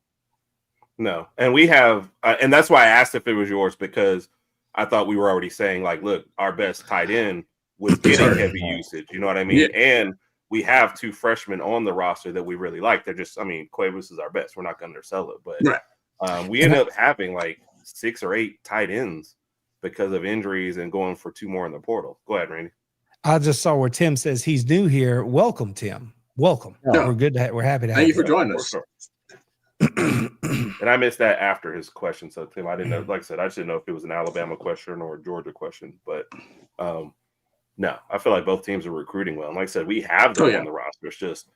No. And we have, and that's why I asked if it was yours, because I thought we were already saying, like, look, our best tight end was getting heavy usage. You know what I mean? Yeah. And we have 2 freshmen on the roster that we really like. They're just, Cuevas is our best. We're not going to undersell it. But we ended up having like 6 or 8 tight ends because of injuries and going for 2 more in the portal. Go ahead, Randy. I just saw where Tim says he's new here. Welcome, Tim. Welcome. Yeah. We're happy to have you. Thank you for joining us. And I missed that after his question. So, Tim, I didn't know. Like I said, I didn't know if it was an Alabama question or a Georgia question. But no, I feel like both teams are recruiting well. And like I said, we have them on the roster. It's just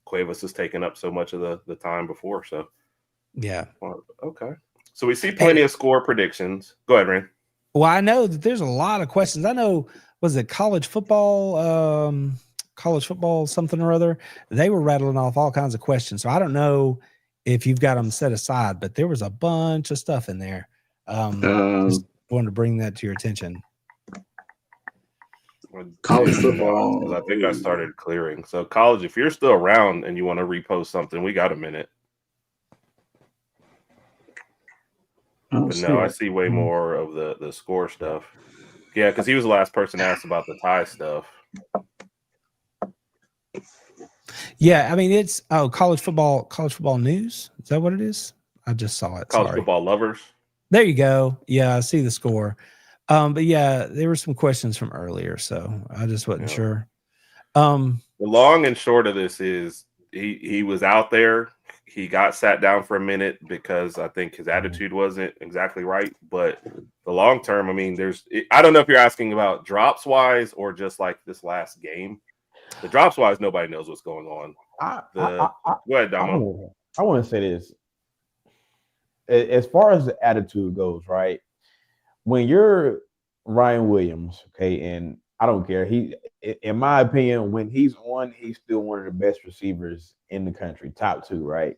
Cuevas has taken up so much of the time before. So, okay. So we see plenty of score predictions. Go ahead, Randy. Well, I know that there's a lot of questions. I know, was it college football, something or other? They were rattling off all kinds of questions. So I don't know if you've got them set aside, but there was a bunch of stuff in there. Just wanted to bring that to your attention. College football. I think I started clearing. So college, if you're still around and you want to repost something, we got a minute. But no, I see way more of the score stuff. Yeah, because he was the last person asked about the tie stuff. Yeah, I mean it's college football news. Is that what it is? I just saw it. College football lovers. There you go. Yeah, I see the score. But yeah, there were some questions from earlier, so I just wasn't sure. The long and short of this is he was out there. He got sat down for a minute because I think his attitude wasn't exactly right. But the long term, I mean, I don't know if you're asking about drops wise or just like this last game. The drops wise, nobody knows what's going on. Go ahead, Damo. I want to say this. As far as the attitude goes, right? When you're Ryan Williams, okay, and I don't care. He, in my opinion, when he's on, he's still one of the best receivers in the country, top 2, right?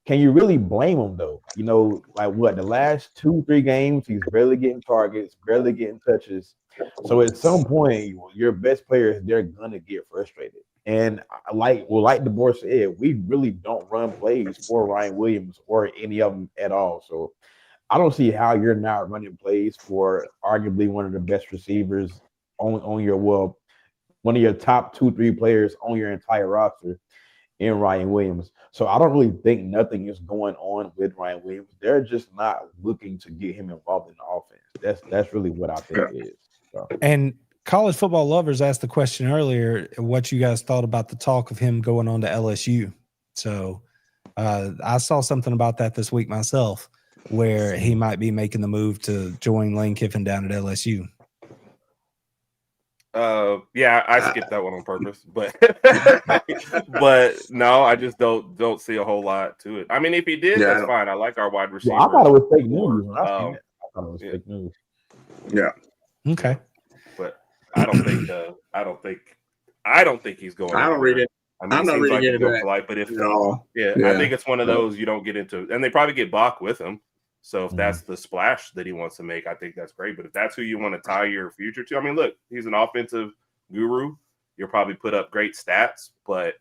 Can you really blame him though? You know, like what, the last 2-3 games, he's barely getting targets, barely getting touches. So at some point, your best players, they're gonna get frustrated. And like DeBoer said, we really don't run plays for Ryan Williams or any of them at all. So I don't see how you're not running plays for arguably one of the best receivers on your one of your top 2-3 players on your entire roster in Ryan Williams. So I don't really think nothing is going on with Ryan Williams. They're just not looking to get him involved in the offense. That's really what I think it is. So. And college football lovers asked the question earlier, what you guys thought about the talk of him going on to LSU. So I saw something about that this week myself, where he might be making the move to join Lane Kiffin down at LSU. Yeah, I skipped that one on purpose, but no, I just don't see a whole lot to it. I mean, if he did, that's fine. I like our wide receiver. I thought it was fake news. I thought it was fake news. Yeah. Okay. But I don't think he's going. I don't read it. I mean, I'm not reading into that. But if I think it's one of those you don't get into, and they probably get Bach with him. So if that's the splash that he wants to make, I think that's great. But if that's who you want to tie your future to, I mean, look, he's an offensive guru. You'll probably put up great stats, but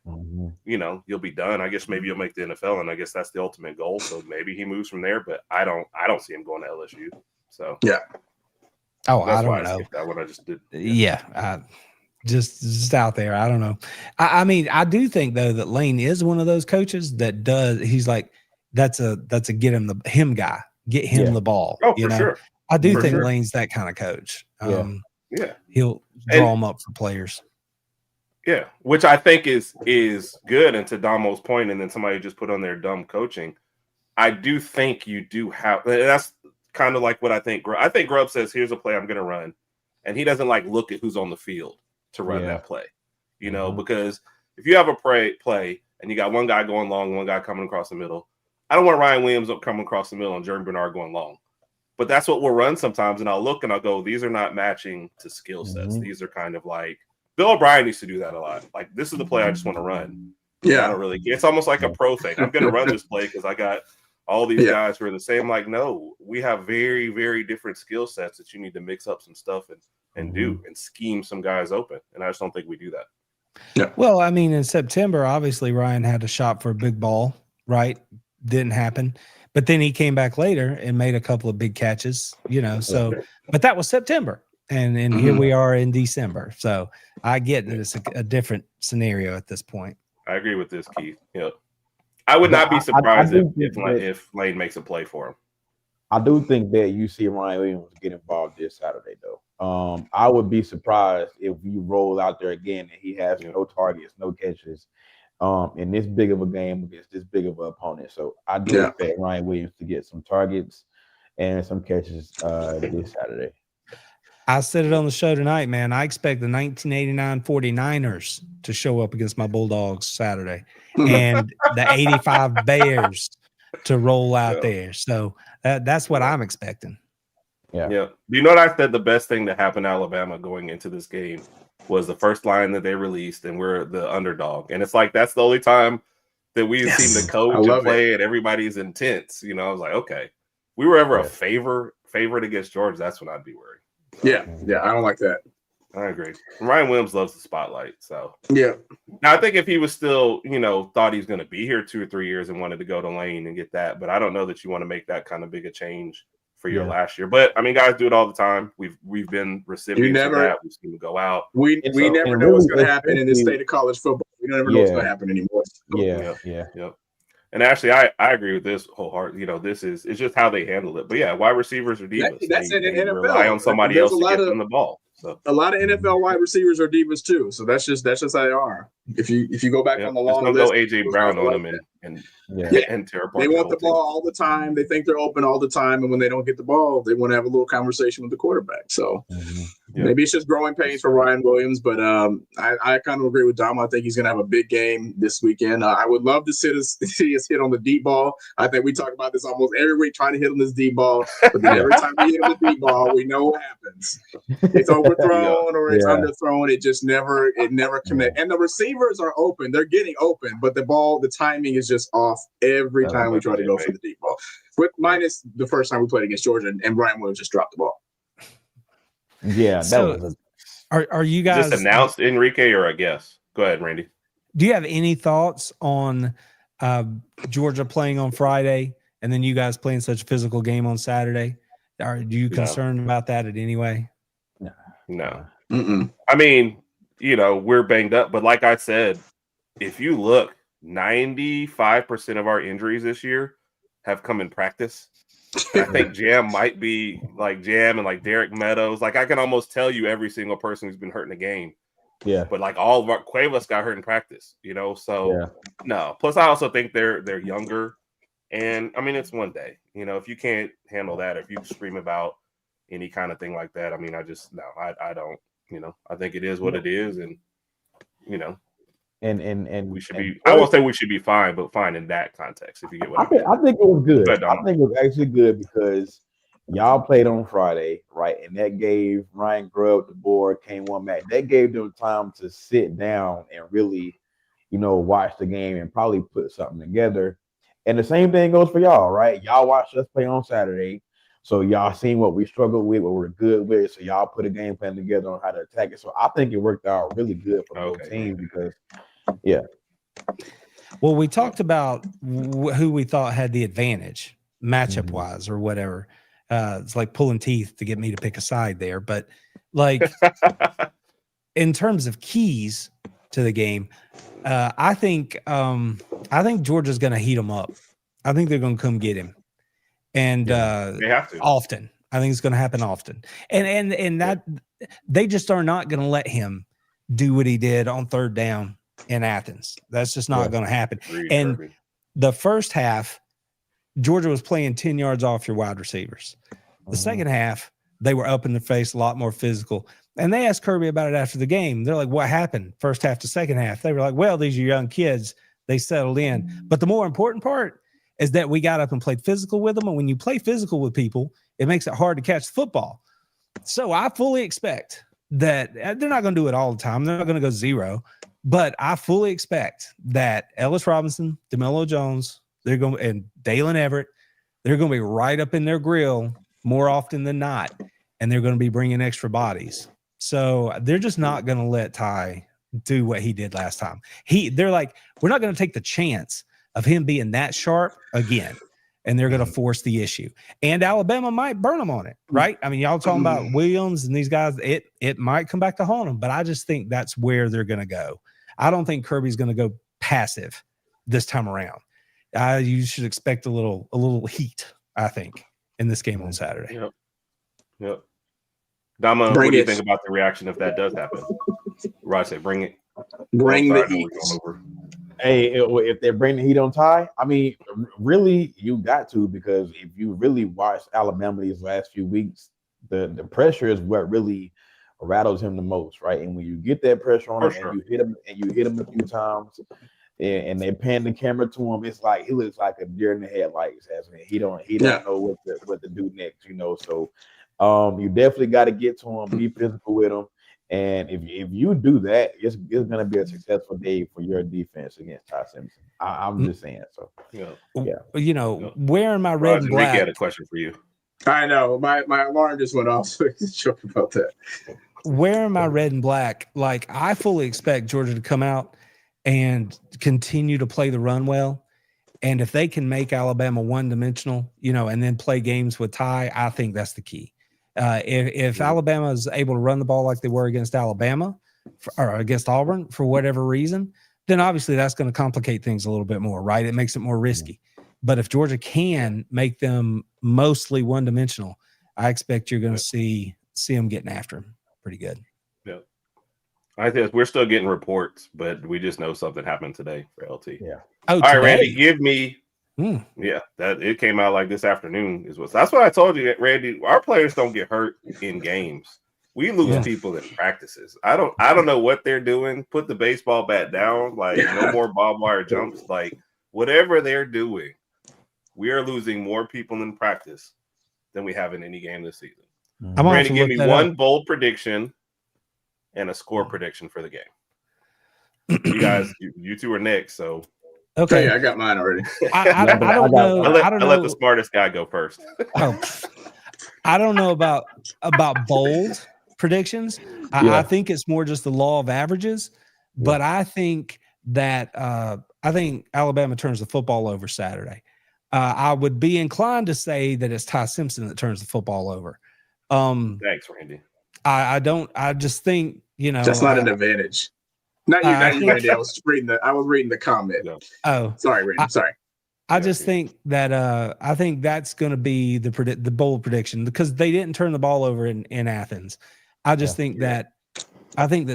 you know, you'll be done. I guess maybe you'll make the NFL, and I guess that's the ultimate goal. So maybe he moves from there, but I don't see him going to LSU. So yeah. Oh, I don't know. That one I just did. Yeah. Just out there. I don't know. I mean, I do think though that Lane is one of those coaches that does. He's like, that's a get him guy. Get him the ball. Oh, for sure. I do think Lane's that kind of coach. He'll draw him up for players. Yeah, which I think is good. And to Damo's point, and then somebody just put on their dumb coaching. I do think you do have. And that's kind of like what I think. I think Grubb says, "Here's a play I'm going to run," and he doesn't like look at who's on the field to run that play. You know, because if you have a play and you got one guy going long, one guy coming across the middle. I don't want Ryan Williams coming across the middle and Jeremy Bernard going long. But that's what we'll run sometimes. And I'll look and I'll go, these are not matching to skill sets. These are kind of like Bill O'Brien used to do that a lot. Like, this is the play I just want to run. Yeah. I don't really. It's almost like a pro thing. I'm going to run this play because I got all these guys who are the same. Like, no, we have very, very different skill sets that you need to mix up some stuff and do and scheme some guys open. And I just don't think we do that. Yeah. Well, I mean, in September, obviously Ryan had a shot for a big ball, right? Didn't happen. But then he came back later and made a couple of big catches, you know. So, but that was September. And here we are in December. So I get that it's a different scenario at this point. I agree with this, Keith. Yeah. I would not be surprised if Lane makes a play for him. I do think that you see Ryan Williams get involved this Saturday, though. I would be surprised if you roll out there again and he has no targets, no catches in this big of a game against this big of an opponent. So I do expect Ryan Williams to get some targets and some catches this Saturday. I said it on the show tonight, man. I expect the 1989 49ers to show up against my Bulldogs Saturday and the 85 Bears to roll out there. So that's what I'm expecting. Yeah. Do you know what I said? The best thing that happened to Alabama going into this game was the first line that they released, and we're the underdog. And it's like that's the only time that we've seen the coach and play, and everybody's intense. You know, I was like, okay, we were ever a favorite against Georgia. That's when I'd be worried. So, yeah, I don't like that. I agree. Ryan Williams loves the spotlight. So yeah. Now I think if he was still, thought he's going to be here 2 or 3 years and wanted to go to Lane and get that, but I don't know that you want to make that kind of big a change for your last year. But I mean, guys do it all the time. We've been recipients of that. We've seen them go out. We never know what's going to happen in this state of college football. We never know what's going to happen anymore. Yeah. And actually, I agree with this wholeheartedly. It's just how they handle it. But yeah, wide receivers are divas. That's in the NFL. Rely on somebody else to get them the ball. So a lot of NFL wide receivers are divas too. So that's just how they are. If you go back on the long list, go AJ Brown on them and tear apart. They want the ball all the time. They think they're open all the time, and when they don't get the ball, they want to have a little conversation with the quarterback. So maybe it's just growing pains for Ryan Williams. But I kind of agree with Dom. I think he's going to have a big game this weekend. I would love to see us hit on the deep ball. I think we talk about this almost every week, trying to hit on this deep ball. But then every time we hit on the deep ball, we know what happens. It's overthrown or it's underthrown. It never connects. And the receivers are open. They're getting open, but the timing is just off every time we try to go for the deep ball. But minus the first time we played against Georgia and Ryan Williams just dropped the ball. Yeah. Are you guys just announced Enrique or a guess? Go ahead, Randy. Do you have any thoughts on Georgia playing on Friday and then you guys playing such a physical game on Saturday? Are you concerned about that in any way? No. Mm-mm. I mean, we're banged up, but like I said, if you look, 95% of our injuries this year have come in practice. I think Jam might be like Jam and like Derek Meadows. Like I can almost tell you every single person who's been hurt in the game. Yeah. But like all of our Cuevas got hurt in practice, so no. Plus I also think they're younger. And I mean, it's one day, if you can't handle that, or if you scream about any kind of thing like that, I mean, I don't, I think it is what it is. And, and we should be, I won't say we should be fine, but fine in that context, if you get what I mean. I think it was good. I think it was actually good because y'all played on Friday, right? And that gave Ryan Grubb the board, came one match. That gave them time to sit down and really, watch the game and probably put something together. And the same thing goes for y'all, right? Y'all watched us play on Saturday. So y'all seen what we struggled with, what we're good with. So y'all put a game plan together on how to attack it. So I think it worked out really good for both teams because, Well, we talked about who we thought had the advantage matchup wise or whatever. It's like pulling teeth to get me to pick a side there. But like in terms of keys to the game, I think Georgia's going to heat them up. I think they're going to come get him. And they have to often. I think it's going to happen often. And that they just are not going to let him do what he did on third down in Athens. That's just not going to happen. The first half, Georgia was playing 10 yards off your wide receivers. The second half, they were up in the face, a lot more physical. And they asked Kirby about it after the game. They're like, what happened first half to second half? They were like, well, these are young kids. They settled in. But the more important part is that we got up and played physical with them. And when you play physical with people, it makes it hard to catch the football. So I fully expect that they're not going to do it all the time. They're not going to go zero. But I fully expect that Ellis Robinson, DeMello Jones, and Dalen Everett, they're going to be right up in their grill more often than not. And they're going to be bringing extra bodies. So they're just not going to let Ty do what he did last time. They're like, we're not going to take the chance of him being that sharp again. And they're going to force the issue. And Alabama might burn them on it, right? I mean, y'all talking about Williams and these guys, it might come back to haunt them, but I just think that's where they're going to go. I don't think Kirby's going to go passive this time around. You should expect a little heat, I think, in this game on Saturday. Yep. Dama, what do you think about the reaction if that does happen? Right, say bring it. Bring the heat. Hey, if they're bringing the heat on Ty, I mean, really, you got to, because if you really watch Alabama these last few weeks, the pressure is what really rattles him the most, right? And when you get that pressure on him, and you hit him a few times, and they pan the camera to him, it's like he looks like a deer in the headlights. He don't know what to do next, So you definitely got to get to him, be physical with him. And if you do that, it's going to be a successful day for your defense against Ty Simpson. I'm just saying. So, wearing my red and black. Ricky had a question for you. I know. My alarm just went off, so I was joking about that. wearing my red and black, like I fully expect Georgia to come out and continue to play the run well. And if they can make Alabama one-dimensional, and then play games with Ty, I think that's the key. If Alabama is able to run the ball like they were against Alabama or against Auburn for whatever reason, then obviously that's going to complicate things a little bit more, right? It makes it more risky. But if Georgia can make them mostly one-dimensional, I expect you're going to see them getting after him pretty good. Yeah. I think we're still getting reports, but we just know something happened today for LT. Yeah. Oh, all right, Randy, give me. Yeah, that it came out like this afternoon that's what I told you, Randy. Our players don't get hurt in games. We lose people in practices. I don't know what they're doing. Put the baseball bat down. Like no more barbed wire jumps. Like whatever they're doing, we are losing more people in practice than we have in any game this season. Randy, give me one bold prediction and a score prediction for the game. You guys, you two are next, so. Okay, I got mine already. I don't know. I let the smartest guy go first. I don't know about bold predictions. I think it's more just the law of averages. But I think that Alabama turns the football over Saturday. I would be inclined to say that it's Ty Simpson that turns the football over. Thanks, Randy. I just think that's not an advantage. Not you, Randy. I was reading the comment. Oh, sorry, Randy. Sorry. I just think that I think that's going to be the bold prediction because they didn't turn the ball over in Athens. I just think that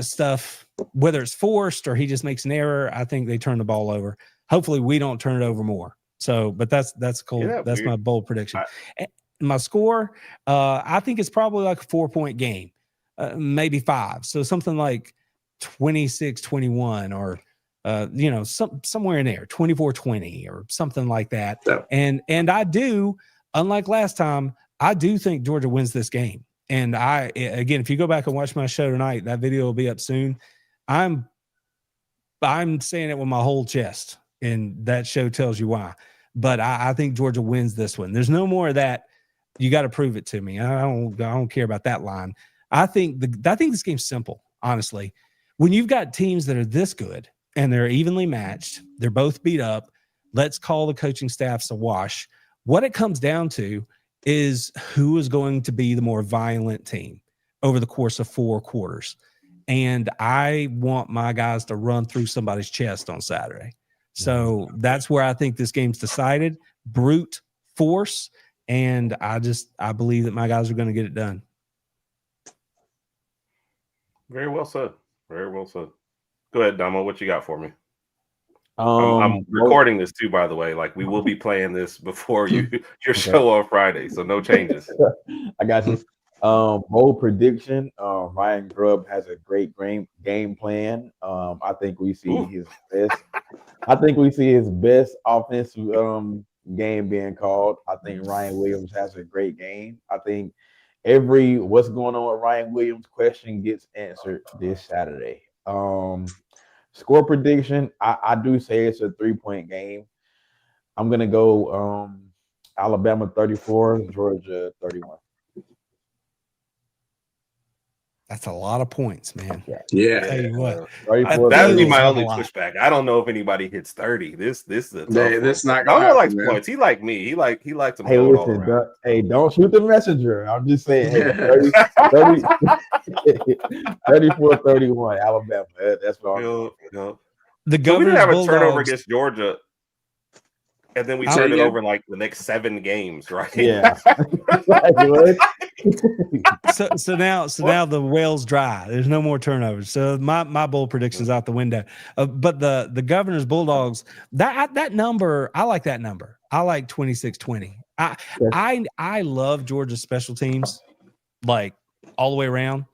stuff, whether it's forced or he just makes an error, I think they turn the ball over. Hopefully, we don't turn it over more. So, but that's cool. That's my bold prediction. My score, I think it's probably like a 4-point game, maybe 5. So something like 26-21 or somewhere in there, 24-20 or something like that. And I do, unlike last time, I do think Georgia wins this game. And again, if you go back and watch my show tonight, that video will be up soon. I'm saying it with my whole chest, and that show tells you why. But I think Georgia wins this one. There's no more of that. You got to prove it to me. I don't care about that line. I think this game's simple, honestly. When you've got teams that are this good and they're evenly matched, they're both beat up, let's call the coaching staffs a wash. What it comes down to is who is going to be the more violent team over the course of 4 quarters. And I want my guys to run through somebody's chest on Saturday. So that's where I think this game's decided. Brute force. And I believe that my guys are going to get it done. Very well said. Very well said. Go ahead, Damo. What you got for me? I'm recording this too, by the way. Like we will be playing this before your show on Friday, so no changes. I got you. Bold prediction. Ryan Grubb has a great game plan. I think we see his best. I think we see his best offensive game being called. I think Ryan Williams has a great game. I think every what's going on with Ryan Williams question gets answered this Saturday. Score prediction, I do say it's a 3-point game. I'm gonna go Alabama 34, Georgia 31. That's a lot of points, man. Yeah. Tell you what, that would be my only pushback. I don't know if anybody hits 30. This is a tough this not gonna happen, likes man. points. He like me. He likes them. Hey, listen, don't shoot the messenger. I'm just saying, hey, 34-31, Alabama. That's what I'm The we Governor's didn't have a Bulldogs, turnover against Georgia, and then we turned it over in like the next 7 games, right? Yeah. so now the well's dry. There's no more turnovers. So my bold prediction's out the window. But the Governor's Bulldogs, that number, I like that number. I like 26-20. I love Georgia's special teams, like all the way around.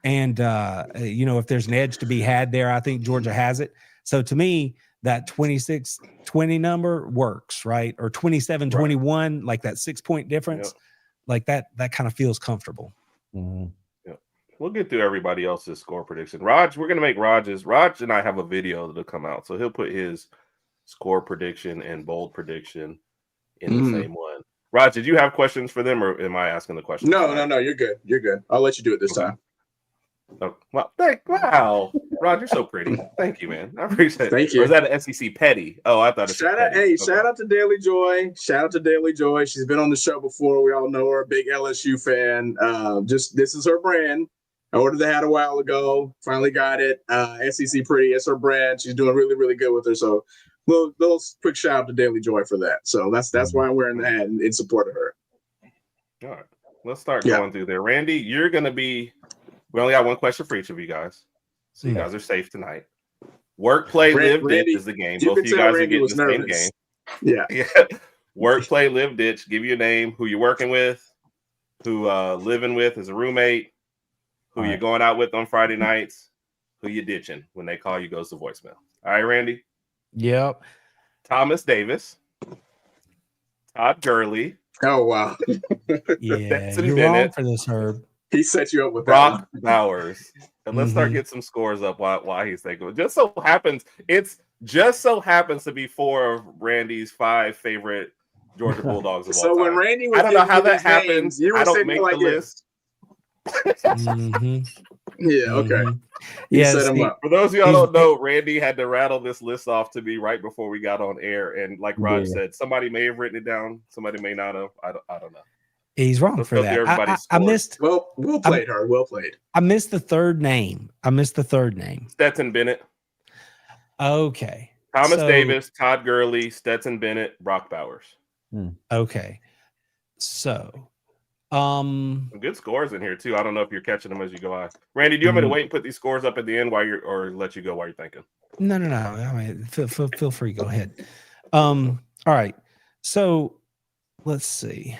And if there's an edge to be had there, I think Georgia has it. So to me, that 26-20 number works, right? Or 27-21, like that 6-point difference. Yep. Like that kind of feels comfortable. Mm-hmm. Yeah. We'll get through everybody else's score prediction. Raj, we're gonna make Raj and I have a video that'll come out. So he'll put his score prediction and bold prediction in the same one. Raj, did you have questions for them or am I asking the question? No, you're good. You're good. I'll let you do it this time. Oh, wow, Rod, you're so pretty. Thank you, man. I appreciate it. Thank you. Or is that an SEC petty? Oh, I thought it's shout out. Hey, shout out to Daily Joy. Shout out to Daily Joy. She's been on the show before. We all know her, a big LSU fan. Just this is her brand. I ordered the hat a while ago. Finally got it. SEC pretty. It's her brand. She's doing really, really good with her. So, little quick shout out to Daily Joy for that. So that's why I'm wearing the hat in support of her. All right, let's start going through there. Randy, you're gonna be. We only got one question for each of you guys, so you guys are safe tonight. Work, play, live, ditch is the game. Both of you guys are getting the same game. Yeah. Work, play, live, ditch. Give you a name, who you're working with, who living with as a roommate, who you're going out with on Friday nights, who you ditching when they call you goes to voicemail. All right, Randy. Yep. Thomas Davis, Todd Gurley. Oh wow. Yeah, you're wrong for this, Herb. He set you up with Brock Bowers. And let's start getting some scores up while he's thinking. It just so happens to be 4 of Randy's 5 favorite Georgia Bulldogs of all time. So when Randy was, I don't know how that happens. You were I don't make like the list. Yeah, okay. Yeah, set him up. For those of y'all don't know, Randy had to rattle this list off to me right before we got on air. And like Raj said, somebody may have written it down, somebody may not have. I don't know. He's wrong for that. I missed. Well played, Hard. Well played. I missed the third name. Stetson Bennett. Okay. Thomas Davis, Todd Gurley, Stetson Bennett, Brock Bowers. Okay. So, some good scores in here too. I don't know if you're catching them as you go on. Randy, do you want me to wait and put these scores up at the end or let you go while you're thinking? No. I mean, feel free. Go ahead. All right. So let's see.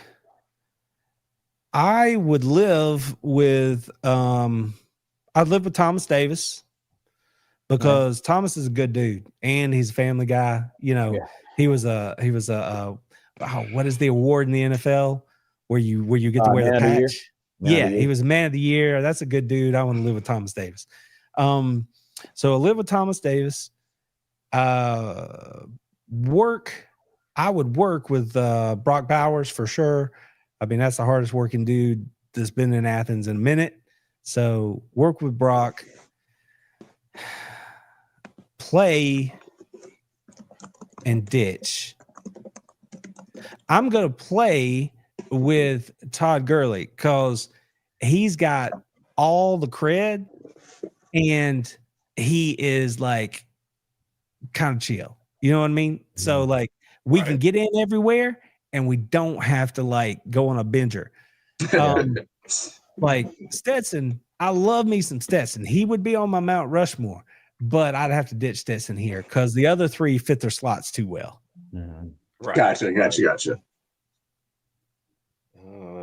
I would live with I'd live with Thomas Davis because Thomas is a good dude and he's a family guy. You know, he was a what is the award in the NFL where you get to wear the patch? He was man of the year. That's a good dude. I want to live with Thomas Davis. So I live with Thomas Davis. I would work with Brock Bowers for sure. I mean, that's the hardest working dude that's been in Athens in a minute. So work with Brock, play, and ditch. I'm going to play with Todd Gurley because he's got all the cred and he is like kind of chill. You know what I mean? So like we can get in everywhere and we don't have to like go on a binger. Like Stetson, I love me some Stetson. He would be on my Mount Rushmore, but I'd have to ditch Stetson here because the other 3 fit their slots too well. Right. Gotcha.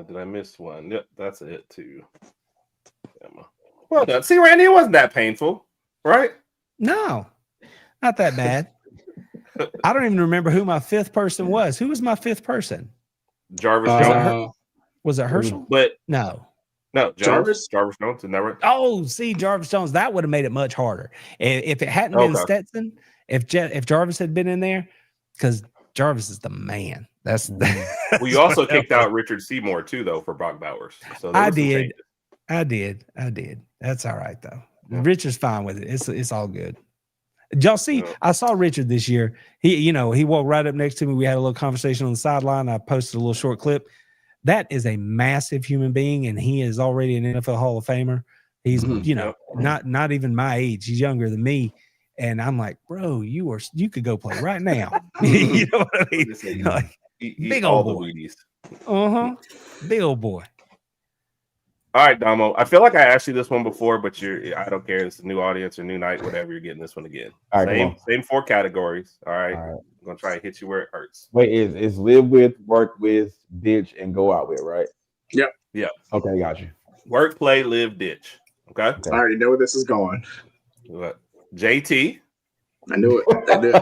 Did I miss one? Yep, that's it too. Well done. See, Randy, it wasn't that painful, right? No, not that bad. I don't even remember who my 5th person was. Who was my 5th person? Jarvis Jones. Was it Herschel? But no, Jarvis Jones. Never. Oh, see, Jarvis Jones. That would have made it much harder if it hadn't been Stetson. If Jarvis had been in there, because Jarvis is the man. That's well. You also kicked out Richard Seymour too, though, for Brock Bowers. So I did. That's all right though. Yeah. Richard's fine with it. It's all good. Did y'all see? I saw Richard this year. He walked right up next to me. We had a little conversation on the sideline. I posted a little short clip. That is a massive human being, and he is already an NFL Hall of Famer. He's not even my age. He's younger than me. And I'm like, bro, you could go play right now. You know what I mean? Like, big old boy. Big old boy. All right, Damo. I feel like I asked you this one before, but I don't care. It's a new audience or new night, whatever. You're getting this one again. All right, same 4 categories. All right. I'm gonna try and hit you where it hurts. Wait, is live with, work with, ditch, and go out with, right? Yep. Yeah. Okay, got you. Work, play, live, ditch. Okay. I already know where this is going. What? JT. I knew it.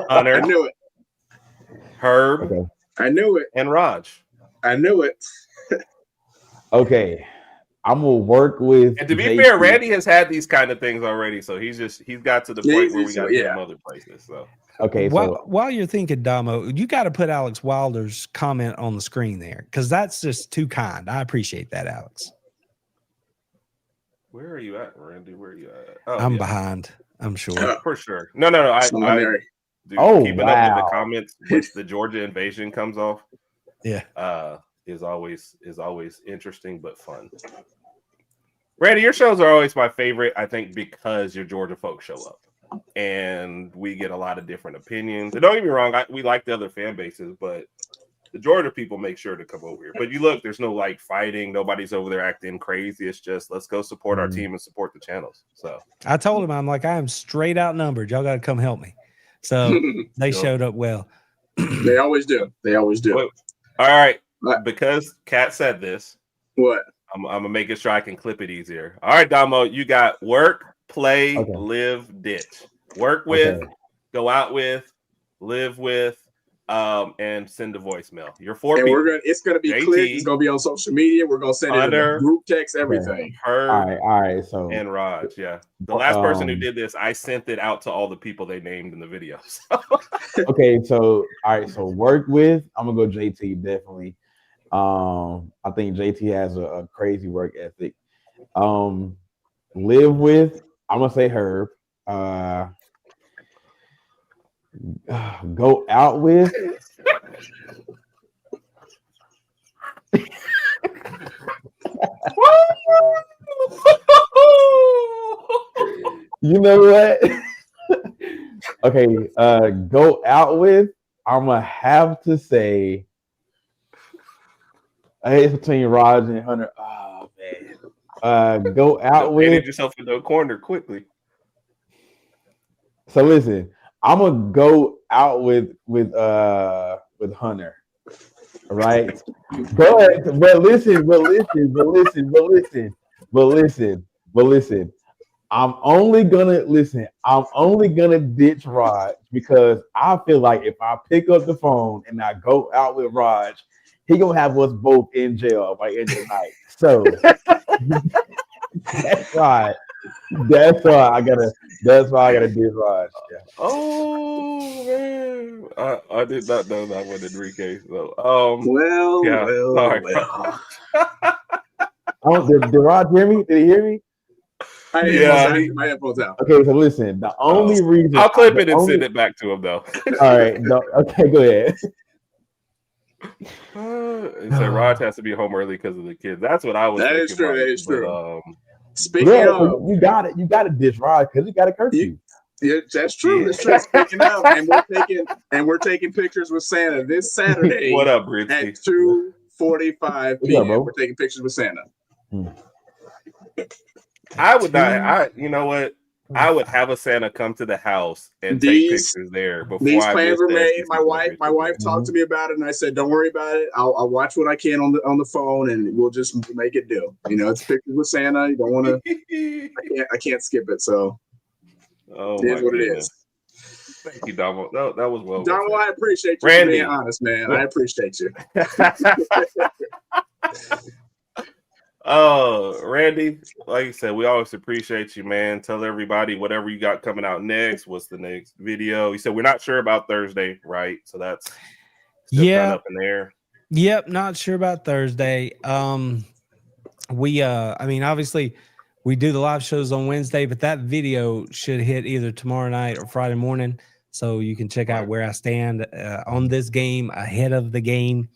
Hunter. I knew it. Herb. Okay. I knew it. And Raj. I knew it. Okay. I'm gonna work with. And to be fair, Randy has had these kind of things already, so he's got to the point where we got to get him other places. So okay. While you're thinking, Damo, you got to put Alex Wilder's comment on the screen there because that's just too kind. I appreciate that, Alex. Where are you at, Randy? Where are you at? Oh, I'm behind. I'm sure. For sure. No. Dude, keeping up with the comments, which the Georgia invasion comes off. Yeah. Is always interesting but fun. Randy, your shows are always my favorite, I think, because your Georgia folks show up. And we get a lot of different opinions. And don't get me wrong, we like the other fan bases, but the Georgia people make sure to come over here. But you look, there's no like fighting. Nobody's over there acting crazy. It's just let's go support our team and support the channels. So I told him, I'm like, I am straight outnumbered. Y'all got to come help me. So they showed up well. They always do. All right. Because Kat said this. What? I'm gonna make it sure I can clip it easier. All right, Damo, you got work, play, live, ditch. Work with, go out with, live with, and send a voicemail. You're 4 people. It's gonna be clear. It's gonna be on social media. We're gonna send it in a group text, everything. Her, all right. So and Raj, the last person who did this, I sent it out to all the people they named in the video. Okay, so all right. So work with, I'm gonna go JT definitely. I think JT has a crazy work ethic. Live with, I'm gonna say Herb. Go out with. You know what? Okay, go out with, I'm gonna have to say it's between Raj and Hunter. Oh man. Go out with. Get yourself into a corner quickly. So listen, I'm gonna go out with Hunter. Right? But listen. I'm only gonna ditch Raj because I feel like if I pick up the phone and I go out with Raj, he gonna have us both in jail by end of the night. So that's why I gotta ditch Raj. Yeah. Oh man, I did not know that one, Enrique. So well. Did Raj hear me? Did he hear me? I had my headphones out. Okay, so listen. The only reason I'll clip it and send it back to him, though. All right. Okay, go ahead. He said Raj has to be home early because of the kids. That's what I was. That is true. That is true. Speaking of, you got to dish Raj because you got a curfew. Yeah, that's true. That's true. Speaking of, and we're taking pictures with Santa this Saturday. What up, Britsky? At 2:45 p.m. We're taking pictures with Santa. I would not. You know what? I would have a Santa come to the house and take pictures there before these plans were made. My wife talked to me about it, and I said, "Don't worry about it. I'll watch what I can on the phone, and we'll just make it do." You know, it's pictures with Santa. You don't want to. I can't skip it. So, it is what it is. Thank you, Donald. That was well. Donald, I appreciate you for being honest, man. I appreciate you. Randy, like you said, we always appreciate you, man. Tell everybody whatever you got coming out next. What's the next video? You said we're not sure about Thursday, right? So that's up in there. Yep, not sure about Thursday. Obviously we do the live shows on Wednesday, but that video should hit either tomorrow night or Friday morning. So you can check out where I stand on this game ahead of the game.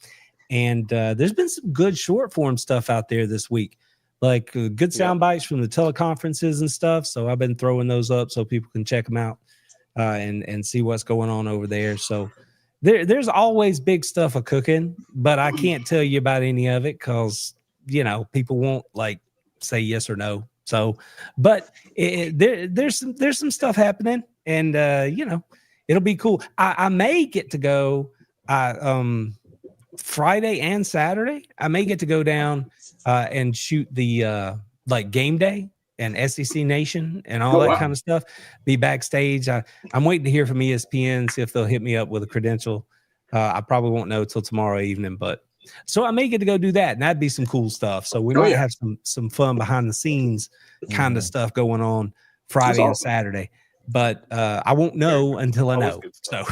And there's been some good short form stuff out there this week, like good sound bites from the teleconferences and stuff. So I've been throwing those up so people can check them out and see what's going on over there. So there's always big stuff of cooking, but I can't tell you about any of it because, people won't like say yes or no. So, but there's some stuff happening and, it'll be cool. I may get to go. Friday and Saturday, I may get to go down and shoot the game day and SEC Nation and all that kind of stuff. Be backstage. I'm waiting to hear from ESPN, see if they'll hit me up with a credential. I probably won't know till tomorrow evening, but so I may get to go do that, and that'd be some cool stuff. So we might have some fun behind the scenes kind of stuff going on Friday and Saturday. But I won't know until I know. So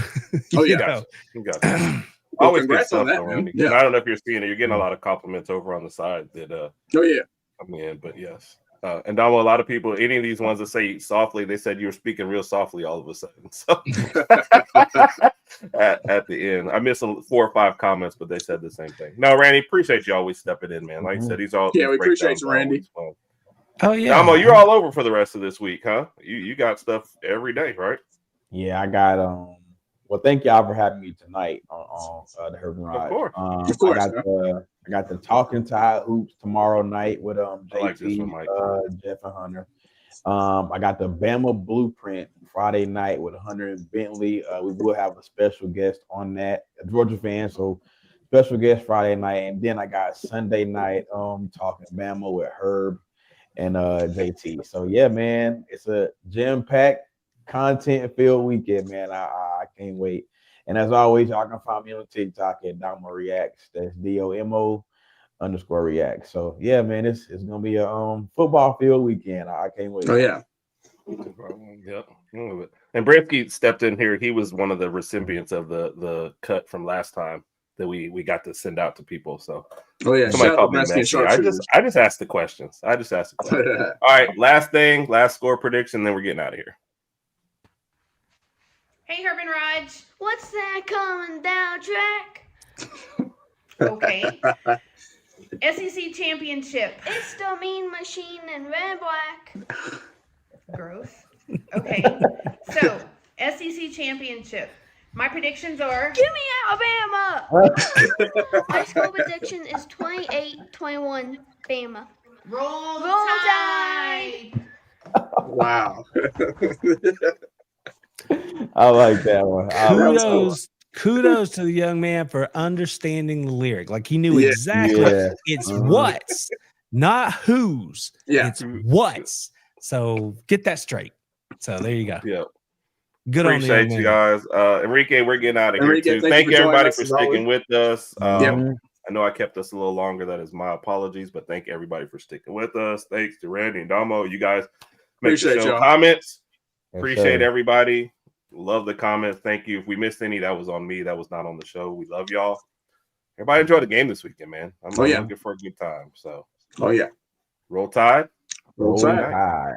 you got it. Always good stuff, Randy. I don't know if you're seeing it. You're getting a lot of compliments over on the side that come in, but yes. And Damo, a lot of people, any of these ones that say softly, they said you were speaking real softly all of a sudden. So at the end, I missed 4 or 5 comments, but they said the same thing. No, Randy, appreciate you always stepping in, man. Like I said, we appreciate you, Randy. Oh yeah, Damo, you're all over for the rest of this week, huh? You got stuff every day, right? Yeah, I got well, thank y'all for having me tonight on the Herb and Raj. Of course. I got the Talking Tide Hoops tomorrow night with JT, Jeff and Hunter. I got the Bama Blueprint Friday night with Hunter and Bentley. We will have a special guest on that, a Georgia fan, so special guest Friday night, and then I got Sunday night Talking Bama with Herb and JT. So yeah, man, it's a jam-packed, content-filled weekend, man. I can't wait. And as always, y'all can find me on TikTok at Domo Reacts. That's DOMO_react. So yeah, man, it's gonna be a football field weekend. I can't wait. Oh yeah. Yep. And Bransky stepped in here. He was one of the recipients of the cut from last time that we got to send out to people. So somebody called me messy. I just asked the questions. All right, last score prediction, then we're getting out of here. Hey, Herb and Raj. What's that coming down track? Okay. SEC Championship. It's the Mean Machine in red black. Gross. Okay. So, SEC Championship. My predictions are... Give me Alabama! My score prediction is 28-21 Bama. Roll Tide! Wow. I like that one. Kudos to the young man for understanding the lyric. Like he knew exactly it's what's, not who's. Yeah. It's what's. So get that straight. So there you go. Yeah. Good Appreciate on you guys. Enrique, we're getting out of here too. Thank you everybody for sticking with us. I know I kept us a little longer. That is my apologies, but thank everybody for sticking with us. Thanks to Randy and Damo. You guys make the show comments. Appreciate everybody. Love the comments. Thank you. If we missed any, that was on me. That was not on the show. We love y'all. Everybody enjoy the game this weekend, man. I'm looking for a good time. So, Roll Tide. Roll Tide.